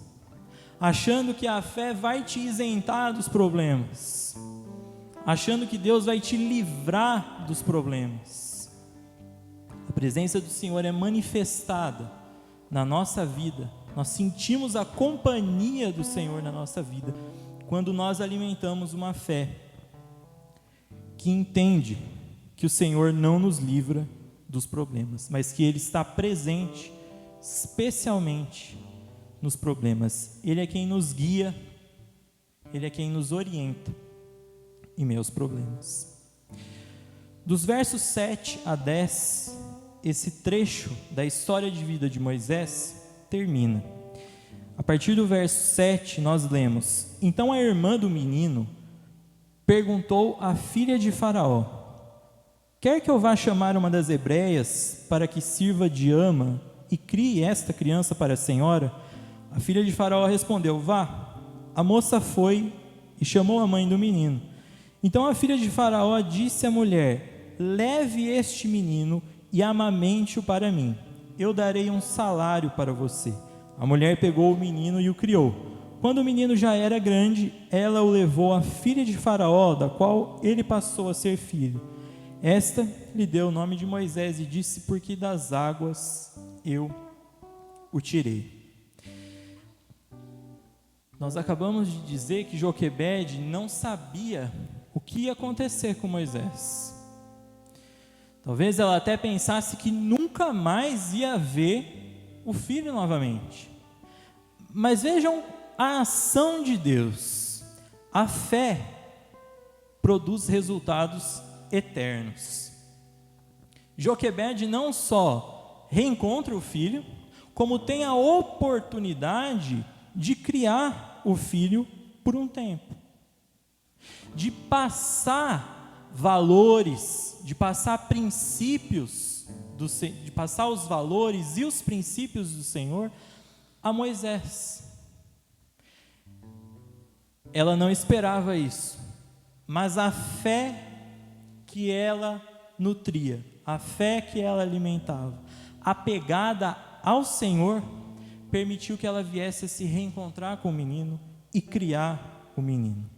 achando que a fé vai te isentar dos problemas, achando que Deus vai te livrar dos problemas? A presença do Senhor é manifestada na nossa vida, nós sentimos a companhia do Senhor na nossa vida, quando nós alimentamos uma fé que entende que o Senhor não nos livra dos problemas, mas que Ele está presente, especialmente nos problemas. Ele é quem nos guia, Ele é quem nos orienta em meio aos problemas. Dos versos 7 a 10, esse trecho da história de vida de Moisés termina. A partir do verso 7 nós lemos: Então a irmã do menino perguntou à filha de Faraó: Quer que eu vá chamar uma das hebreias para que sirva de ama e crie esta criança para a senhora? A filha de Faraó respondeu: Vá. A moça foi e chamou a mãe do menino. Então a filha de Faraó disse à mulher: Leve este menino e amamente-o para mim. Eu darei um salário para você. A mulher pegou o menino e o criou. Quando o menino já era grande, ela o levou à filha de Faraó, da qual ele passou a ser filho. Esta lhe deu o nome de Moisés e disse: Porque das águas eu o tirei. Nós acabamos de dizer que Joquebede não sabia o que ia acontecer com Moisés. Talvez ela até pensasse que nunca mais ia ver o filho novamente. Mas vejam a ação de Deus. A fé produz resultados eternos. Joquebede não só reencontra o filho, como tem a oportunidade de criar o filho por um tempo, de passar valores, de passar princípios, de passar os valores e os princípios do Senhor a Moisés. Ela não esperava isso, mas a fé que ela nutria, a fé que ela alimentava, apegada ao Senhor, permitiu que ela viesse a se reencontrar com o menino e criar o menino.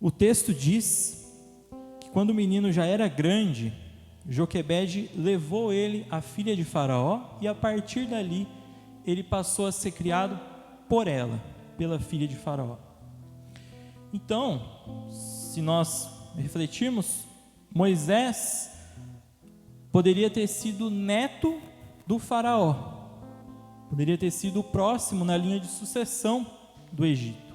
O texto diz que quando o menino já era grande, Joquebede levou ele à filha de Faraó, e a partir dali ele passou a ser criado por ela, pela filha de Faraó. Então, se nós refletirmos, Moisés poderia ter sido neto do Faraó, poderia ter sido o próximo na linha de sucessão do Egito.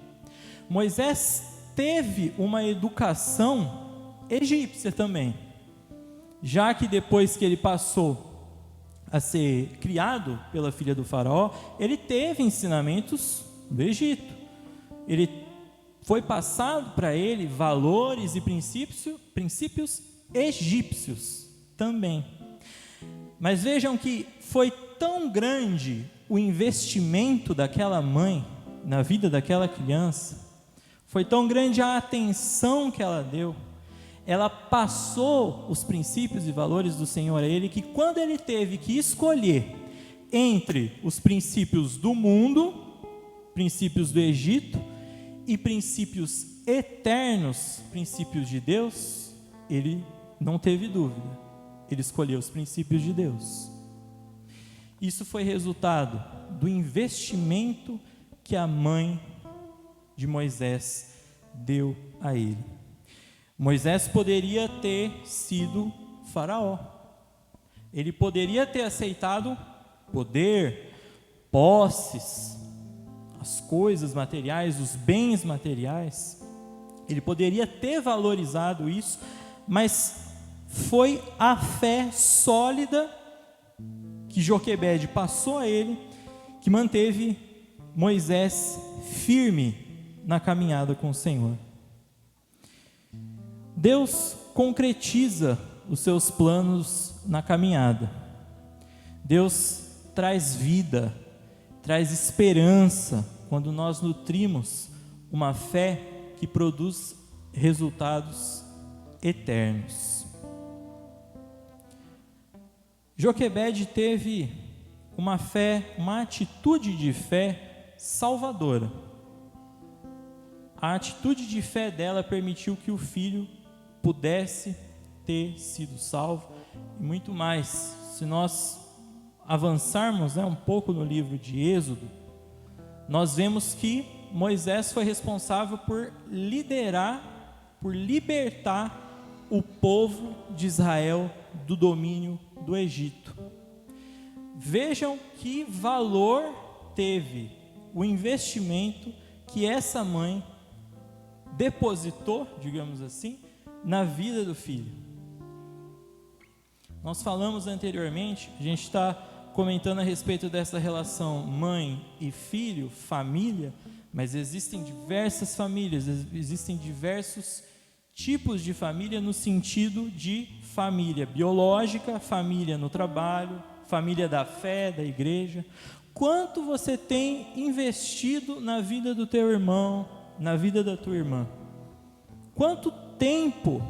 Moisés teve uma educação egípcia também, já que depois que ele passou a ser criado pela filha do Faraó, ele teve ensinamentos do Egito. Ele foi passado para ele valores e princípios egípcios também. Mas vejam que foi tão grande o investimento daquela mãe na vida daquela criança, foi tão grande a atenção que ela deu, ela passou os princípios e valores do Senhor a ele, que quando ele teve que escolher entre os princípios do mundo, princípios do Egito, e princípios eternos, princípios de Deus, ele não teve dúvida, ele escolheu os princípios de Deus. Isso foi resultado do investimento que a mãe de Moisés deu a ele. Moisés poderia ter sido faraó. Ele poderia ter aceitado poder, posses, as coisas materiais, os bens materiais. Ele poderia ter valorizado isso, mas foi a fé sólida que Joquebede passou a ele, que manteve Moisés firme na caminhada com o Senhor. Deus concretiza os seus planos na caminhada. Deus traz vida, traz esperança quando nós nutrimos uma fé que produz resultados eternos. Joquebede teve uma fé, uma atitude de fé salvadora. A atitude de fé dela permitiu que o filho pudesse ter sido salvo e muito mais. Se nós avançarmos um pouco no livro de Êxodo, nós vemos que Moisés foi responsável por liderar, por libertar o povo de Israel do domínio do Egito. Vejam que valor teve o investimento que essa mãe depositou, digamos assim, na vida do filho. Nós falamos anteriormente, a gente está comentando a respeito dessa relação mãe e filho, família, mas existem diversas famílias, existem diversos tipos de família no sentido de família biológica, família no trabalho, família da fé, da igreja. Quanto você tem investido na vida do teu irmão, na vida da tua irmã? Quanto tempo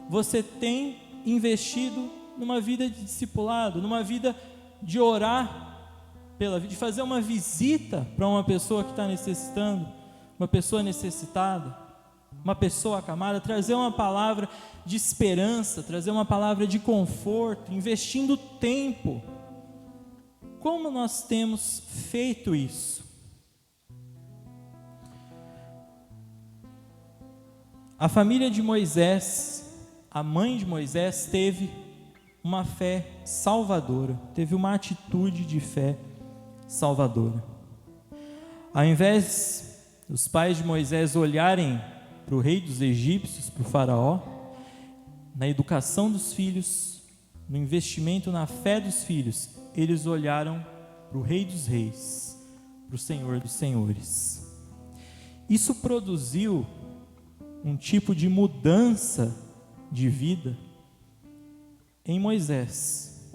você tem investido numa vida de discipulado, numa vida de orar pela vida, de fazer uma visita para uma pessoa que está necessitando, uma pessoa necessitada, uma pessoa acamada, trazer uma palavra de esperança, trazer uma palavra de conforto, investindo tempo. Como nós temos feito isso? A família de Moisés, a mãe de Moisés, teve uma fé salvadora, teve uma atitude de fé salvadora. Ao invés dos pais de Moisés olharem para o rei dos egípcios, para o faraó, na educação dos filhos, no investimento na fé dos filhos, eles olharam para o rei dos reis, para o Senhor dos senhores. Isso produziu um tipo de mudança de vida em Moisés,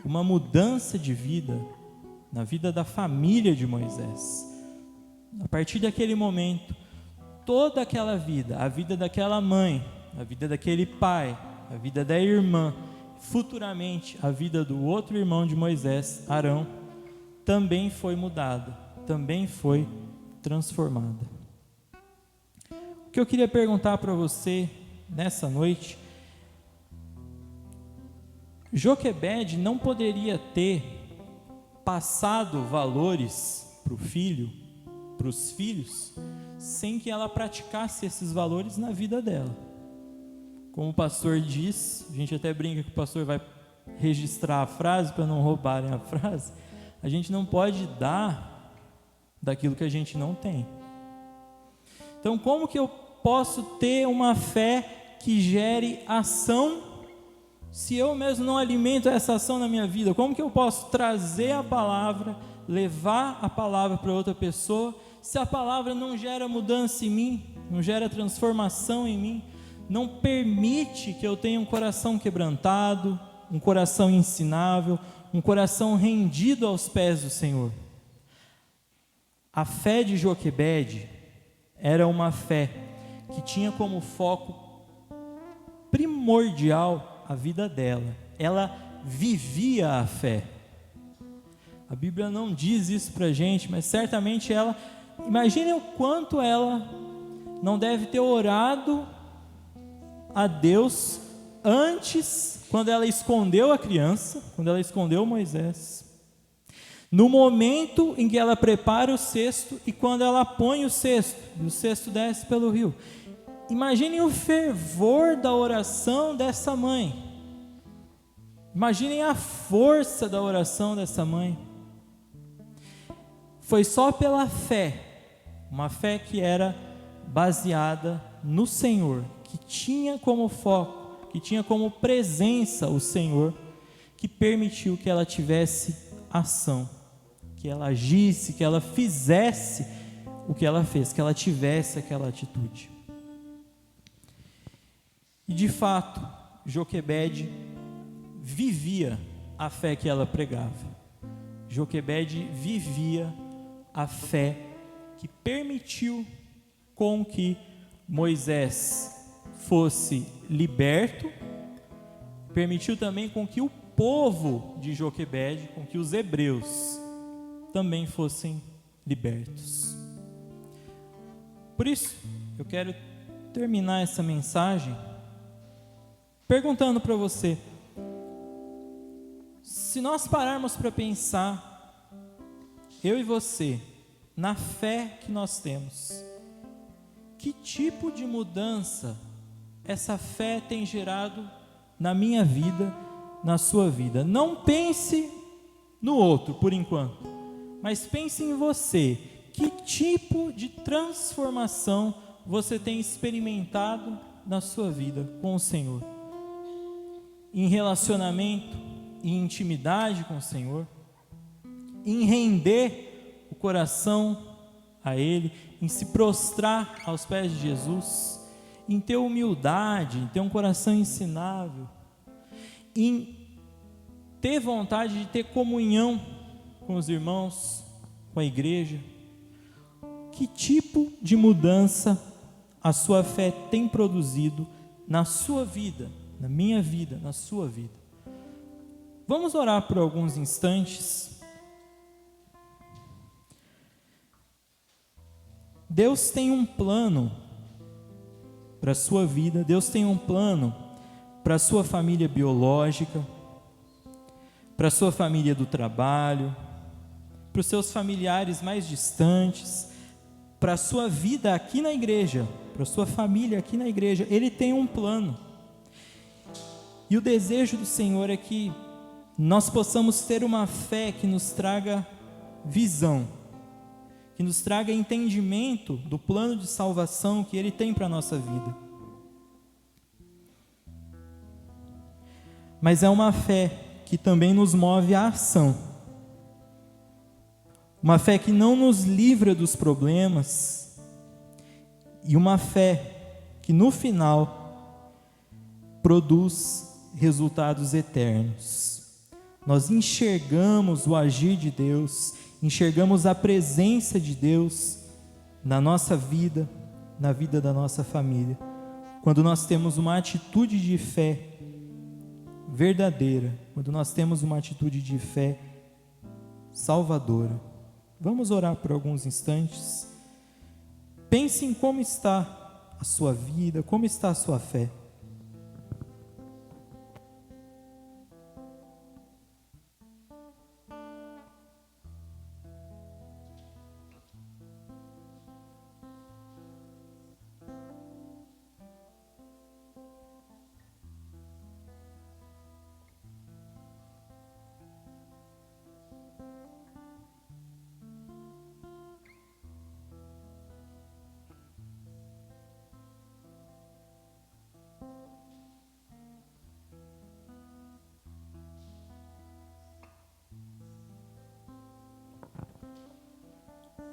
uma mudança de vida na vida da família de Moisés. A partir daquele momento, toda aquela vida, a vida daquela mãe, a vida daquele pai, a vida da irmã, futuramente a vida do outro irmão de Moisés, Arão, também foi mudada, também foi transformada. O que eu queria perguntar para você nessa noite: Joquebede não poderia ter passado valores para o filho, para os filhos, sem que ela praticasse esses valores na vida dela. Como o pastor diz, a gente até brinca que o pastor vai registrar a frase para não roubarem a frase. A gente não pode dar daquilo que a gente não tem. Então, como que eu posso ter uma fé que gere ação se eu mesmo não alimento essa ação na minha vida? Como que eu posso trazer a palavra, levar a palavra para outra pessoa, se a palavra não gera mudança em mim, não gera transformação em mim, não permite que eu tenha um coração quebrantado, um coração ensinável, um coração rendido aos pés do Senhor? A fé de Joquebede era uma fé que tinha como foco primordial a vida dela. Ela vivia a fé. A Bíblia não diz isso para a gente, mas certamente ela, imagine o quanto ela não deve ter orado a Deus antes, quando ela escondeu a criança, quando ela escondeu Moisés, no momento em que ela prepara o cesto e quando ela põe o cesto, e o cesto desce pelo rio. Imaginem o fervor da oração dessa mãe. Imaginem a força da oração dessa mãe. Foi só pela fé, uma fé que era baseada no Senhor, que tinha como foco, que tinha como presença o Senhor, que permitiu que ela tivesse ação, que ela agisse, que ela fizesse o que ela fez, que ela tivesse aquela atitude. E de fato, Joquebede vivia a fé que ela pregava. Joquebede vivia a fé que permitiu com que Moisés fosse liberto, permitiu também com que o povo de Joquebede, com que os hebreus também fossem libertos. Por isso, eu quero terminar essa mensagem perguntando para você, se nós pararmos para pensar, eu e você, na fé que nós temos, que tipo de mudança essa fé tem gerado na minha vida, na sua vida? Não pense no outro por enquanto, mas pense em você. Que tipo de transformação você tem experimentado na sua vida com o Senhor? Em relacionamento, em intimidade com o Senhor, em render o coração a Ele, em se prostrar aos pés de Jesus, em ter humildade, em ter um coração ensinável, em ter vontade de ter comunhão com os irmãos, com a igreja. Que tipo de mudança a sua fé tem produzido na sua vida, na minha vida, na sua vida? Vamos orar por alguns instantes. Deus tem um plano para a sua vida, Deus tem um plano para a sua família biológica, para a sua família do trabalho, para os seus familiares mais distantes, para a sua vida aqui na igreja, para a sua família aqui na igreja. Ele tem um plano. E o desejo do Senhor é que nós possamos ter uma fé que nos traga visão, que nos traga entendimento do plano de salvação que Ele tem para a nossa vida. Mas é uma fé que também nos move à ação. Uma fé que não nos livra dos problemas, e uma fé que no final produz resultados eternos. Nós enxergamos o agir de Deus, enxergamos a presença de Deus na nossa vida, na vida da nossa família, quando nós temos uma atitude de fé verdadeira, quando nós temos uma atitude de fé salvadora. Vamos orar por alguns instantes. Pense em como está a sua vida, como está a sua fé.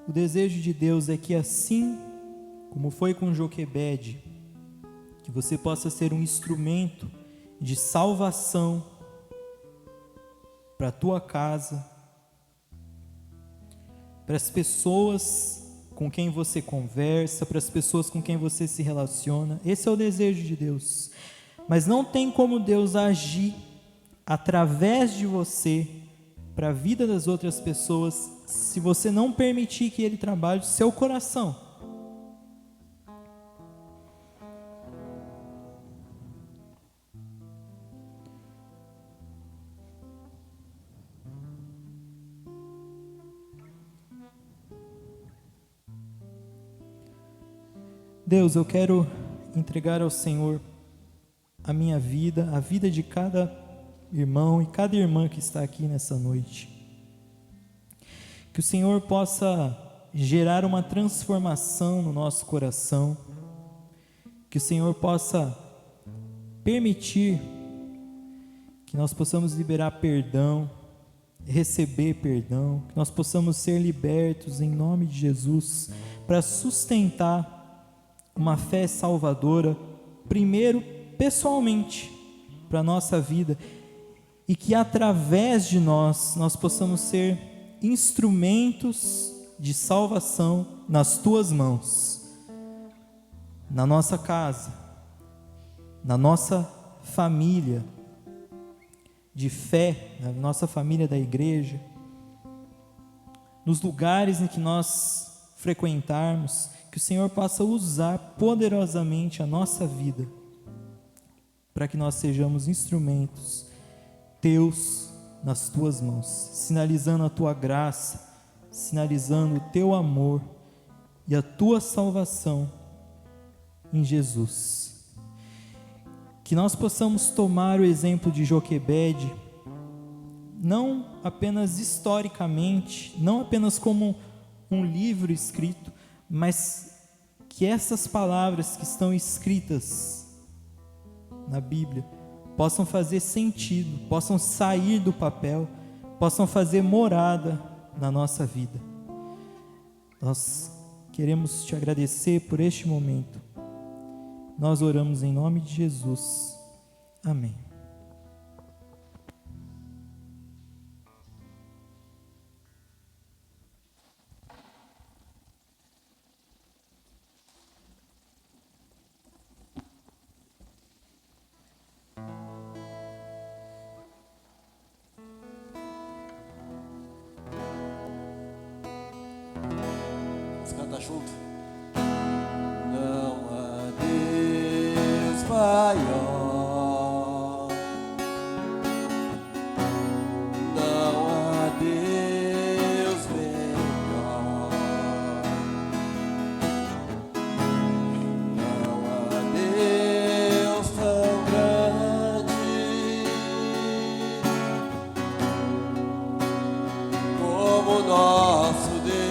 O desejo de Deus é que, assim como foi com Joquebede, que você possa ser um instrumento de salvação para a tua casa, para as pessoas com quem você conversa, para as pessoas com quem você se relaciona. Esse é o desejo de Deus. Mas não tem como Deus agir através de você para a vida das outras pessoas se você não permitir que Ele trabalhe o seu coração. Deus, eu quero entregar ao Senhor a minha vida, a vida de cada irmão e cada irmã que está aqui nessa noite. Que o Senhor possa gerar uma transformação no nosso coração, que o Senhor possa permitir que nós possamos liberar perdão, receber perdão, que nós possamos ser libertos em nome de Jesus, para sustentar uma fé salvadora, primeiro pessoalmente, para a nossa vida, e que através de nós possamos ser instrumentos de salvação nas tuas mãos, na nossa casa, na nossa família de fé, na nossa família da igreja, nos lugares em que nós frequentarmos, que o Senhor possa usar poderosamente a nossa vida, para que nós sejamos instrumentos teus nas tuas mãos, sinalizando a tua graça, sinalizando o teu amor e a tua salvação em Jesus. Que nós possamos tomar o exemplo de Joquebede, não apenas historicamente, não apenas como um livro escrito, mas que essas palavras que estão escritas na Bíblia possam fazer sentido, possam sair do papel, possam fazer morada na nossa vida. Nós queremos te agradecer por este momento. Nós oramos em nome de Jesus. Amém. Vamos cantar junto. Não há Deus maior, não há Deus melhor, não há Deus tão grande como o nosso Deus.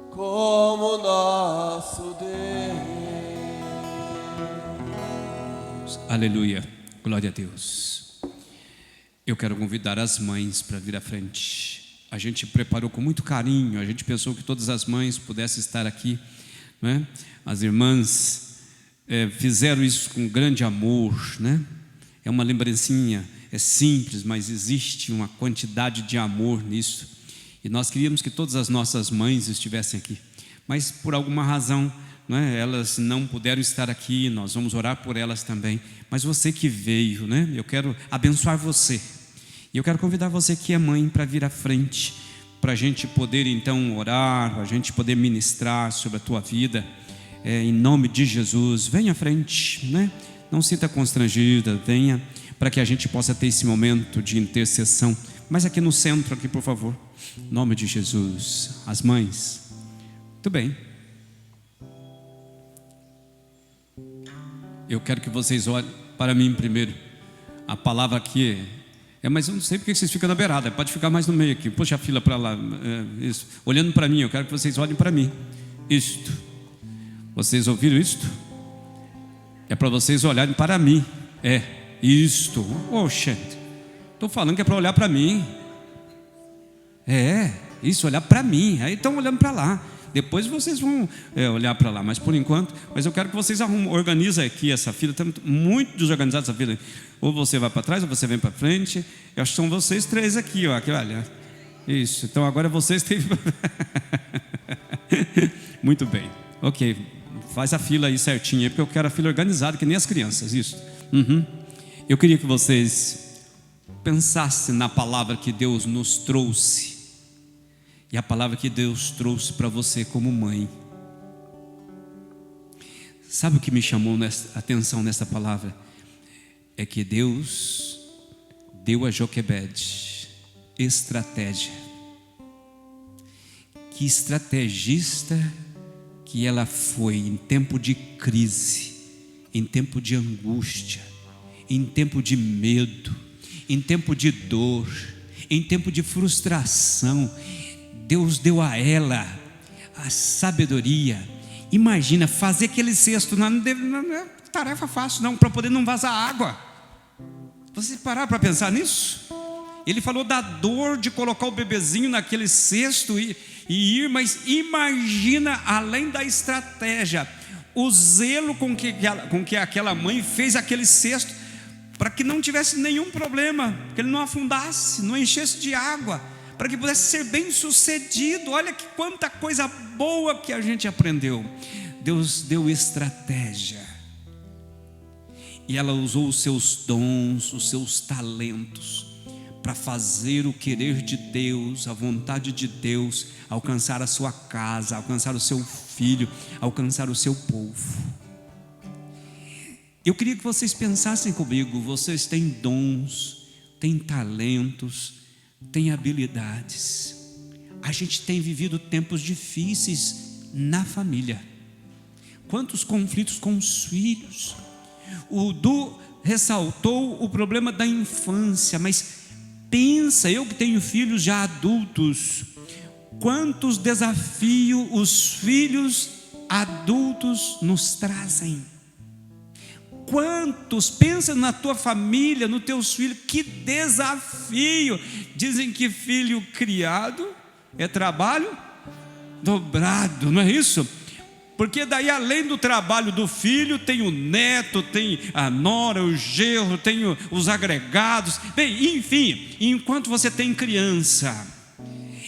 Como nosso Deus. Aleluia, glória a Deus. Eu quero convidar as mães para vir à frente. A gente preparou com muito carinho, a gente pensou que todas as mães pudessem estar aqui, né? As irmãs fizeram isso com grande amor, né? É uma lembrancinha, é simples, mas existe uma quantidade de amor nisso. E nós queríamos que todas as nossas mães estivessem aqui, mas por alguma razão, né, elas não puderam estar aqui. Nós vamos orar por elas também. Mas você que veio, né, eu quero abençoar você. E eu quero convidar você que é mãe para vir à frente, para a gente poder então orar, para a gente poder ministrar sobre a tua vida, em nome de Jesus. Venha à frente, né? Não sinta constrangida, venha, para que a gente possa ter esse momento de intercessão. Mas aqui no centro, aqui por favor, em nome de Jesus. As mães, muito bem. Eu quero que vocês olhem para mim primeiro. A palavra aqui mas eu não sei porque vocês ficam na beirada. Pode ficar mais no meio aqui. Puxa a fila para lá. Isso. Olhando para mim, eu quero que vocês olhem para mim. Isto. Vocês ouviram isto? É para vocês olharem para mim. Isto. Gente, estou falando que é para olhar para mim. Isso, olhar para mim. Aí estão olhando para lá. Depois vocês vão olhar para lá, mas por enquanto. Mas eu quero que vocês organizem aqui essa fila. Está muito desorganizada essa fila. Ou você vai para trás, ou você vem para frente. Eu acho que são vocês três aqui, ó. Aqui, olha. Isso. Então agora vocês têm. Muito bem. Ok. Faz a fila aí certinha, porque eu quero a fila organizada, que nem as crianças, isso. Eu queria que vocês pensassem na palavra que Deus nos trouxe. E a palavra que Deus trouxe para você como mãe. Sabe o que me chamou a atenção nessa palavra? É que Deus deu a Joquebede estratégia. Que estrategista que ela foi em tempo de crise, em tempo de angústia, em tempo de medo, em tempo de dor, em tempo de frustração. Deus deu a ela a sabedoria. Imagina fazer aquele cesto, não é tarefa fácil não, para poder não vazar água. Você parar para pensar nisso? Ele falou da dor de colocar o bebezinho naquele cesto e ir, mas imagina, além da estratégia, o zelo com que aquela mãe fez aquele cesto, para que não tivesse nenhum problema, que ele não afundasse, não enchesse de água, para que pudesse ser bem sucedido. Olha que quanta coisa boa que a gente aprendeu. Deus deu estratégia, e ela usou os seus dons, os seus talentos, para fazer o querer de Deus, a vontade de Deus, alcançar a sua casa, alcançar o seu filho, alcançar o seu povo. Eu queria que vocês pensassem comigo. Vocês têm dons, têm talentos, têm habilidades. A gente tem vivido tempos difíceis na família. Quantos conflitos com os filhos. O Du ressaltou o problema da infância, mas pensa, eu que tenho filhos já adultos, quantos desafios os filhos adultos nos trazem. Quantos, pensa na tua família, nos teus filhos, que desafio. Dizem que filho criado é trabalho dobrado, não é isso? Porque daí, além do trabalho do filho, tem o neto, tem a nora, o genro, tem os agregados. Bem, enfim, enquanto você tem criança,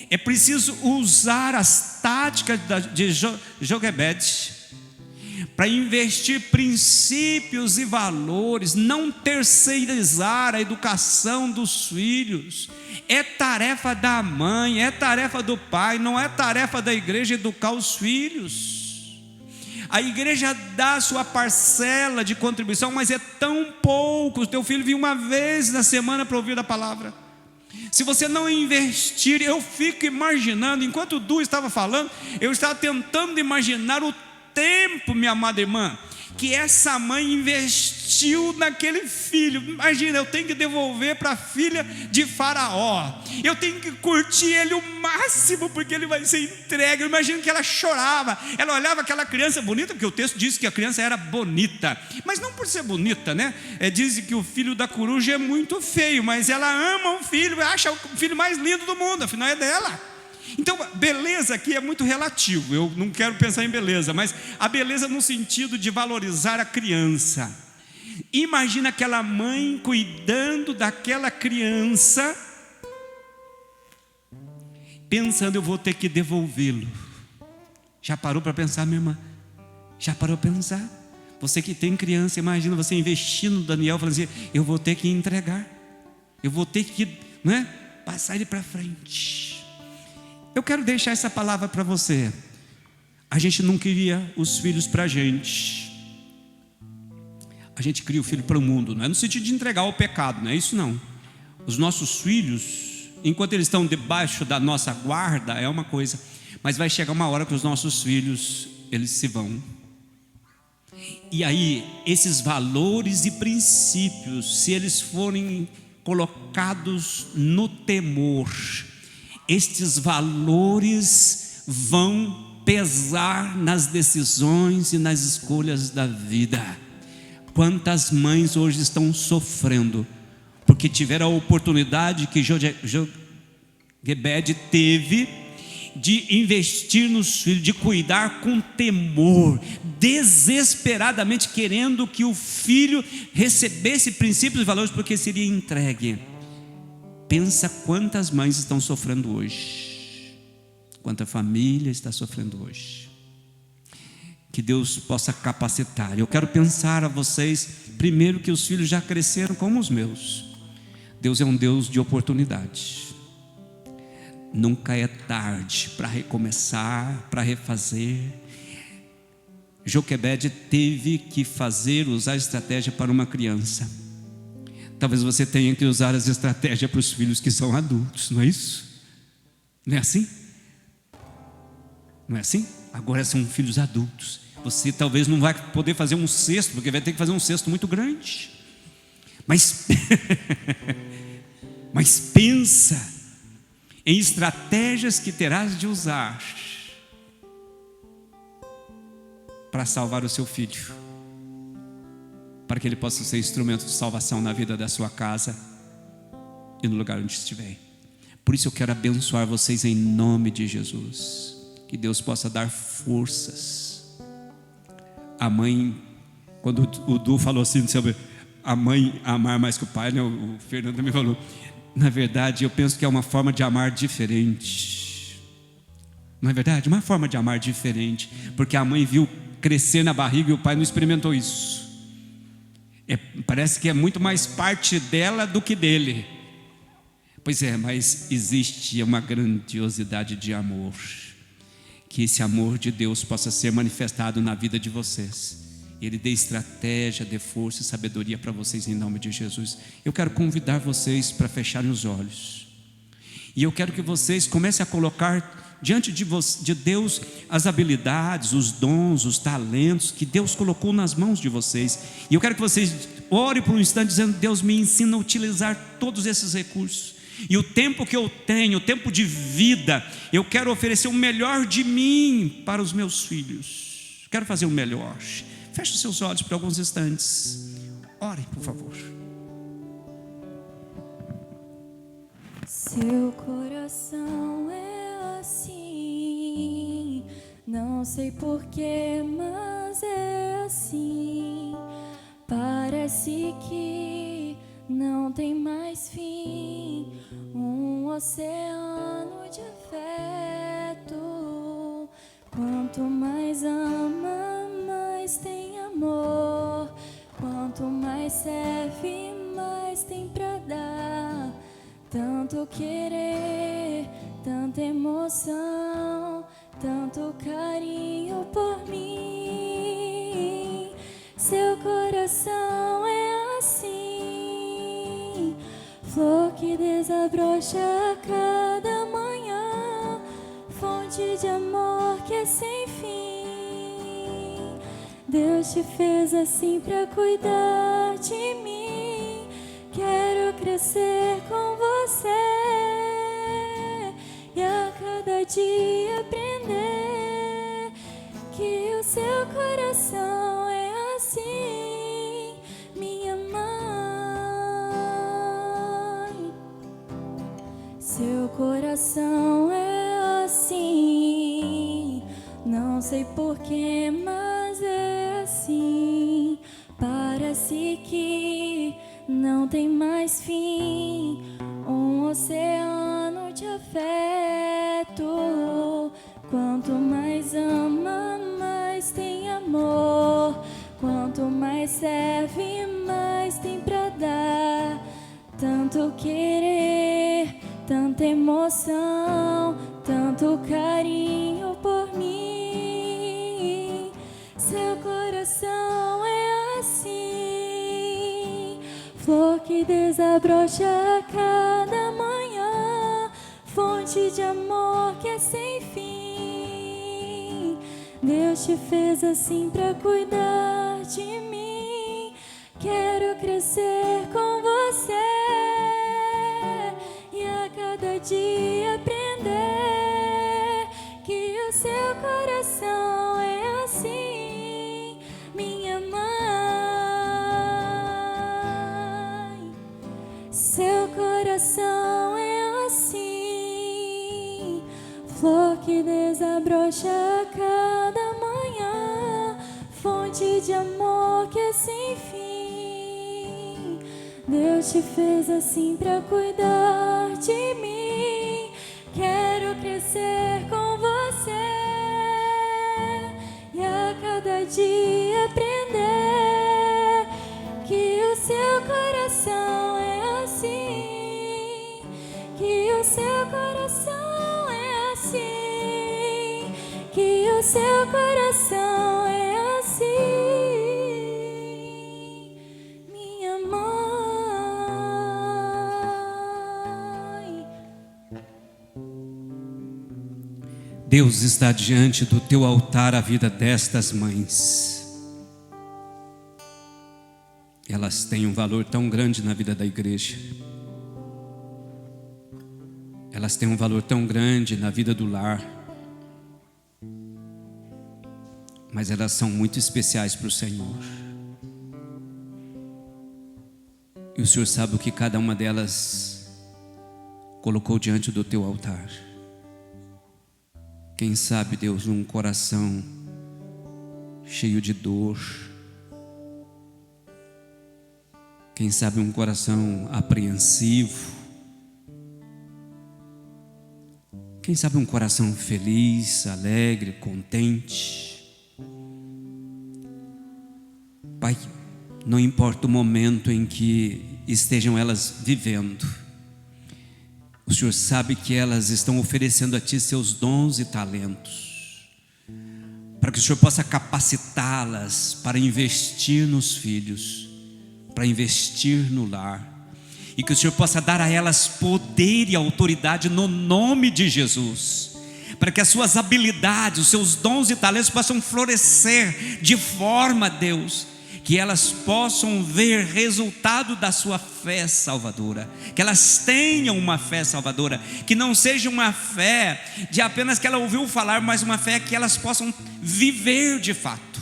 é preciso usar as táticas de Joquebede para investir princípios e valores, não terceirizar a educação dos filhos. É tarefa da mãe, é tarefa do pai, não é tarefa da igreja educar os filhos. A igreja dá a sua parcela de contribuição, mas é tão pouco. O teu filho vem uma vez na semana para ouvir a palavra. Se você não investir, eu fico imaginando, enquanto o Du estava falando, eu estava tentando imaginar o tempo, minha amada irmã, que essa mãe investiu naquele filho. Imagina, eu tenho que devolver para a filha de Faraó, eu tenho que curtir ele o máximo, porque ele vai ser entregue. Eu imagino que ela chorava, ela olhava aquela criança bonita, porque o texto diz que a criança era bonita, mas não por ser bonita, né? Diz que o filho da coruja é muito feio, mas ela ama o filho, acha o filho mais lindo do mundo, afinal é dela. Então, beleza aqui é muito relativo. Eu não quero pensar em beleza, mas a beleza no sentido de valorizar a criança. Imagina aquela mãe cuidando daquela criança, pensando, eu vou ter que devolvê-lo. Já parou para pensar, minha irmã? Já parou para pensar? Você que tem criança, imagina você investindo no Daniel, falando assim, eu vou ter que entregar, eu vou ter que, não é, passar ele para frente. Eu quero deixar essa palavra para você. A gente não cria os filhos para a gente cria o filho para o mundo. Não é no sentido de entregar ao pecado, não é isso não. Os nossos filhos, enquanto eles estão debaixo da nossa guarda, é uma coisa, mas vai chegar uma hora que os nossos filhos, eles se vão. E aí, esses valores e princípios, se eles forem colocados no temor, estes valores vão pesar nas decisões e nas escolhas da vida. Quantas mães hoje estão sofrendo porque tiveram a oportunidade que Joquebede teve de investir nos filhos, de cuidar com temor, desesperadamente querendo que o filho recebesse princípios e valores, porque seria entregue. Pensa quantas mães estão sofrendo hoje, quanta família está sofrendo hoje. que Deus possa capacitar. Eu quero pensar a vocês, primeiro, que os filhos já cresceram como os meus. Deus é um Deus de oportunidade. Nunca é tarde para recomeçar, para refazer. Joquebede teve que usar estratégia para uma criança. Talvez você tenha que usar as estratégias para os filhos que são adultos, não é isso? Não é assim? Não é assim? Agora são filhos adultos. Você talvez não vai poder fazer um cesto, porque vai ter que fazer um cesto muito grande. Mas pensa em estratégias que terás de usar para salvar o seu filho, para que ele possa ser instrumento de salvação na vida da sua casa e no lugar onde estiver. Por isso eu quero abençoar vocês em nome de Jesus. Que Deus possa dar forças. A mãe, quando o Du falou assim sobre a mãe amar mais que o pai, né? O Fernando me falou, na verdade eu penso que é uma forma de amar diferente. Não é verdade? Uma forma de amar diferente, porque a mãe viu crescer na barriga e o pai não experimentou isso. Parece que é muito mais parte dela do que dele. Pois é, mas existe uma grandiosidade de amor. Que esse amor de Deus possa ser manifestado na vida de vocês. Ele dê estratégia, dê força e sabedoria para vocês em nome de Jesus. Eu quero convidar vocês para fecharem os olhos. E eu quero que vocês comecem a colocar diante de Deus as habilidades, os dons, os talentos que Deus colocou nas mãos de vocês. E eu quero que vocês orem por um instante dizendo: Deus, me ensina a utilizar todos esses recursos. E o tempo que eu tenho, o tempo de vida, eu quero oferecer o melhor de mim para os meus filhos. Quero fazer o melhor. Feche os seus olhos por alguns instantes. Ore, por favor. Seu coração é assim, não sei porquê, mas é assim. Parece que não tem mais fim, um oceano de afeto. Quanto mais ama, mais tem amor. Quanto mais serve, mais tem pra dar. Tanto querer, tanta emoção, tanto carinho por mim. Seu coração é assim, flor que desabrocha a cada manhã, fonte de amor que é sem fim. Deus te fez assim pra cuidar de mim. Quero crescer com você e a cada dia aprender que o seu coração é assim, minha mãe. Seu coração é assim, não sei porquê, mas é assim. Parece que não tem mais fim, um oceano de afeto. Quanto mais ama, mais tem amor. Quanto mais serve, mais tem pra dar. Tanto querer, tanta emoção, tanto carinho por mim. Seu coração é assim, flor que desabrocha a cada manhã, fonte de amor que é sem fim. Deus te fez assim pra cuidar de mim. Quero crescer com você e a cada dia aprender que o seu coração é assim, minha mãe. Seu coração é assim, flor que desabrocha a cada manhã, fonte de amor que é sem fim. Deus te fez assim pra cuidar de mim. Quero crescer com você e a cada dia aprender que o seu coração é assim, que o seu coração é assim, que o seu coração é assim, minha mãe. Deus está diante do teu altar a vida destas mães. Elas têm um valor tão grande na vida da igreja. Elas têm um valor tão grande na vida do lar. Mas elas são muito especiais para o Senhor. E o Senhor sabe o que cada uma delas colocou diante do teu altar. Quem sabe, Deus, um coração cheio de dor. Quem sabe um coração apreensivo. Quem sabe um coração feliz, alegre, contente. Pai, não importa o momento em que estejam elas vivendo, o Senhor sabe que elas estão oferecendo a Ti seus dons e talentos, para que o Senhor possa capacitá-las para investir nos filhos, para investir no lar, e que o Senhor possa dar a elas poder e autoridade no nome de Jesus, para que as suas habilidades, os seus dons e talentos possam florescer de forma, Deus, que elas possam ver resultado da sua fé salvadora, que elas tenham uma fé salvadora, que não seja uma fé de apenas que ela ouviu falar, mas uma fé que elas possam viver de fato,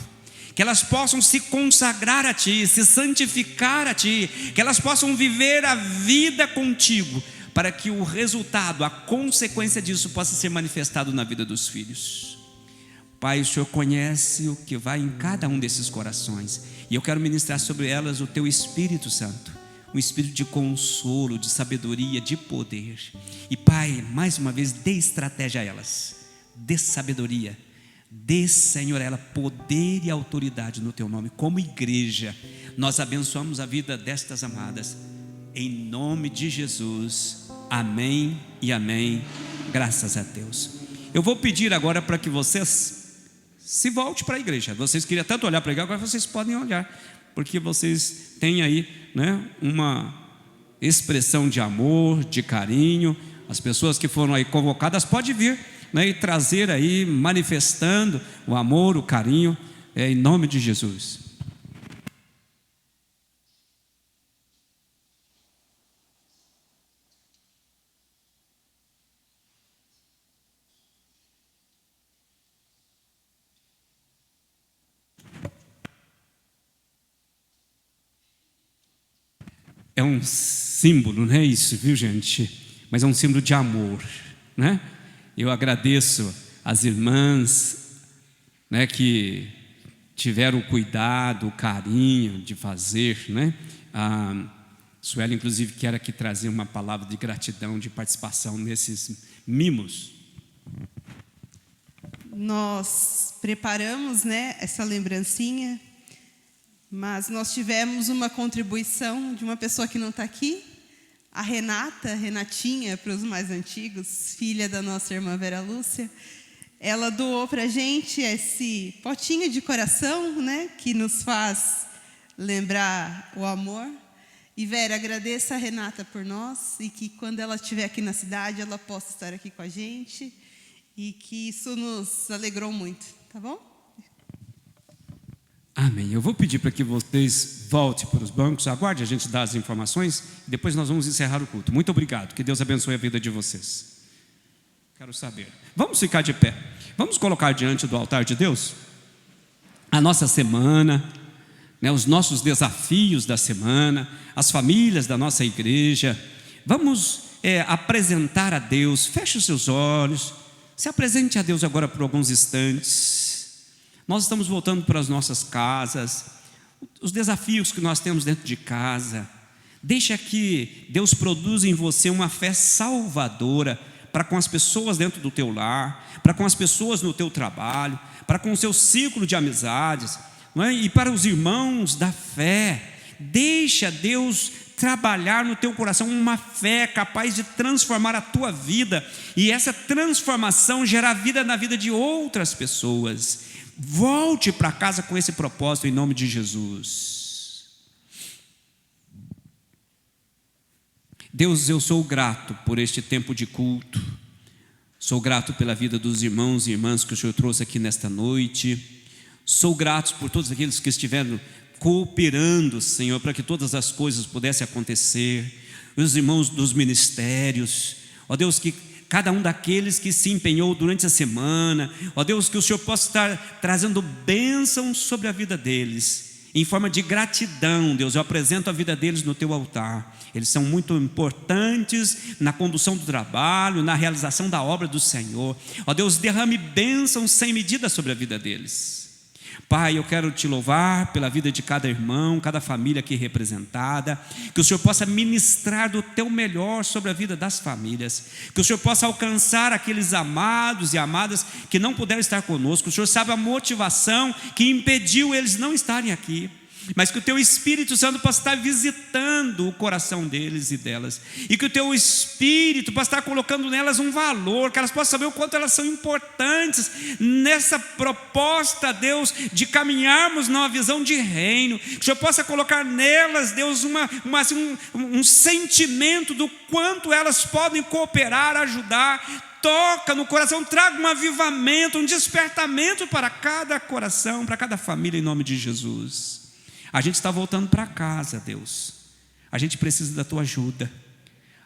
que elas possam se consagrar a Ti, se santificar a Ti, que elas possam viver a vida contigo, para que o resultado, a consequência disso possa ser manifestado na vida dos filhos. Pai, o Senhor conhece o que vai em cada um desses corações, e eu quero ministrar sobre elas o Teu Espírito Santo, um espírito de consolo, de sabedoria, de poder. E Pai, mais uma vez, dê estratégia a elas, dê sabedoria, dê, Senhor, a ela poder e autoridade no Teu nome. Como igreja, nós abençoamos a vida destas amadas, em nome de Jesus, amém e amém, graças a Deus. Eu vou pedir agora para que vocês se volte para a igreja. Vocês queriam tanto olhar para a igreja, agora vocês podem olhar, porque vocês têm aí, né, uma expressão de amor, de carinho. As pessoas que foram aí convocadas podem vir, né, e trazer aí, manifestando o amor, o carinho, em nome de Jesus. É um símbolo, não é isso, viu, gente? Mas é um símbolo de amor, né? Eu agradeço as irmãs, né, que tiveram o cuidado, o carinho de fazer, né? A Sueli, inclusive, quer aqui trazer uma palavra de gratidão, de participação nesses mimos. Nós preparamos, né, essa lembrancinha, mas nós tivemos uma contribuição de uma pessoa que não está aqui, a Renatinha, para os mais antigos, filha da nossa irmã Vera Lúcia. Ela doou para a gente esse potinho de coração, né, que nos faz lembrar o amor. E Vera, agradeça a Renata por nós, e que quando ela estiver aqui na cidade, ela possa estar aqui com a gente, e que isso nos alegrou muito, tá bom? Amém. Eu vou pedir para que vocês voltem para os bancos, aguarde a gente dar as informações, e depois nós vamos encerrar o culto. Muito obrigado, que Deus abençoe a vida de vocês. Quero saber. Vamos ficar de pé. Vamos colocar diante do altar de Deus a nossa semana, né, os nossos desafios da semana, as famílias da nossa igreja. Vamos apresentar a Deus. Feche os seus olhos, se apresente a Deus agora por alguns instantes. Nós estamos voltando para as nossas casas, os desafios que nós temos dentro de casa. Deixa que Deus produza em você uma fé salvadora, para com as pessoas dentro do teu lar, para com as pessoas no teu trabalho, para com o seu círculo de amizades, não é? E para os irmãos da fé. Deixa Deus trabalhar no teu coração uma fé capaz de transformar a tua vida, e essa transformação gerar vida na vida de outras pessoas. Volte para casa com esse propósito em nome de Jesus. Deus, eu sou grato por este tempo de culto, sou grato pela vida dos irmãos e irmãs que o Senhor trouxe aqui nesta noite, sou grato por todos aqueles que estiveram cooperando, Senhor, para que todas as coisas pudessem acontecer, os irmãos dos ministérios, ó Deus, que cada um daqueles que se empenhou durante a semana, ó Deus, que o Senhor possa estar trazendo bênçãos sobre a vida deles, em forma de gratidão. Deus, eu apresento a vida deles no teu altar. Eles são muito importantes na condução do trabalho, na realização da obra do Senhor. Ó Deus, derrame bênçãos sem medida sobre a vida deles. Pai, eu quero te louvar pela vida de cada irmão, cada família aqui representada, que o Senhor possa ministrar do teu melhor sobre a vida das famílias, que o Senhor possa alcançar aqueles amados e amadas que não puderam estar conosco. O Senhor sabe a motivação que impediu eles não estarem aqui, mas que o teu Espírito Santo possa estar visitando o coração deles e delas, e que o teu Espírito possa estar colocando nelas um valor, que elas possam saber o quanto elas são importantes nessa proposta, Deus, de caminharmos numa visão de reino. Que o Senhor possa colocar nelas, Deus, um sentimento do quanto elas podem cooperar, ajudar. Toca no coração, traga um avivamento, um despertamento para cada coração, para cada família, em nome de Jesus. A gente está voltando para casa, Deus. A gente precisa da tua ajuda,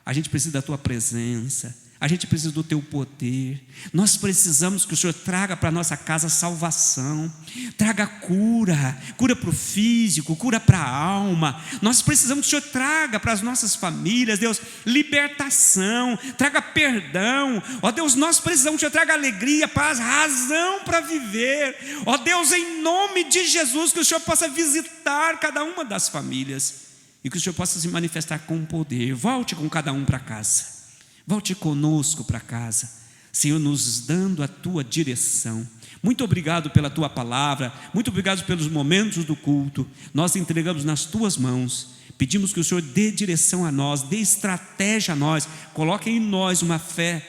a gente precisa da tua presença, a gente precisa do teu poder. Nós precisamos que o Senhor traga para a nossa casa salvação, traga cura para o físico, cura para a alma. Nós precisamos que o Senhor traga para as nossas famílias, Deus, libertação, traga perdão. Ó Deus, nós precisamos que o Senhor traga alegria, paz, razão para viver. Ó Deus, em nome de Jesus, que o Senhor possa visitar cada uma das famílias e que o Senhor possa se manifestar com poder. Volte com cada um para casa. Volte conosco para casa, Senhor, nos dando a tua direção. Muito obrigado pela tua palavra, muito obrigado pelos momentos do culto. Nós entregamos nas tuas mãos, pedimos que o Senhor dê direção a nós, dê estratégia a nós, coloque em nós uma fé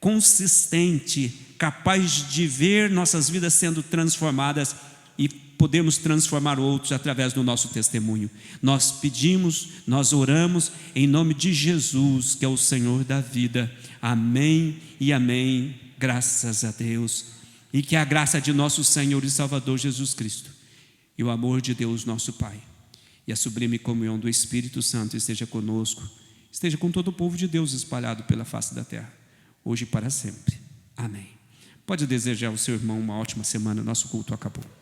consistente, capaz de ver nossas vidas sendo transformadas e podemos transformar outros através do nosso testemunho. Nós pedimos, nós oramos em nome de Jesus, que é o Senhor da vida. Amém e amém. Graças a Deus. E que a graça de nosso Senhor e Salvador Jesus Cristo e o amor de Deus nosso Pai e a sublime comunhão do Espírito Santo esteja conosco, esteja com todo o povo de Deus espalhado pela face da terra, hoje e para sempre. Amém. Pode desejar ao seu irmão uma ótima semana. Nosso culto acabou.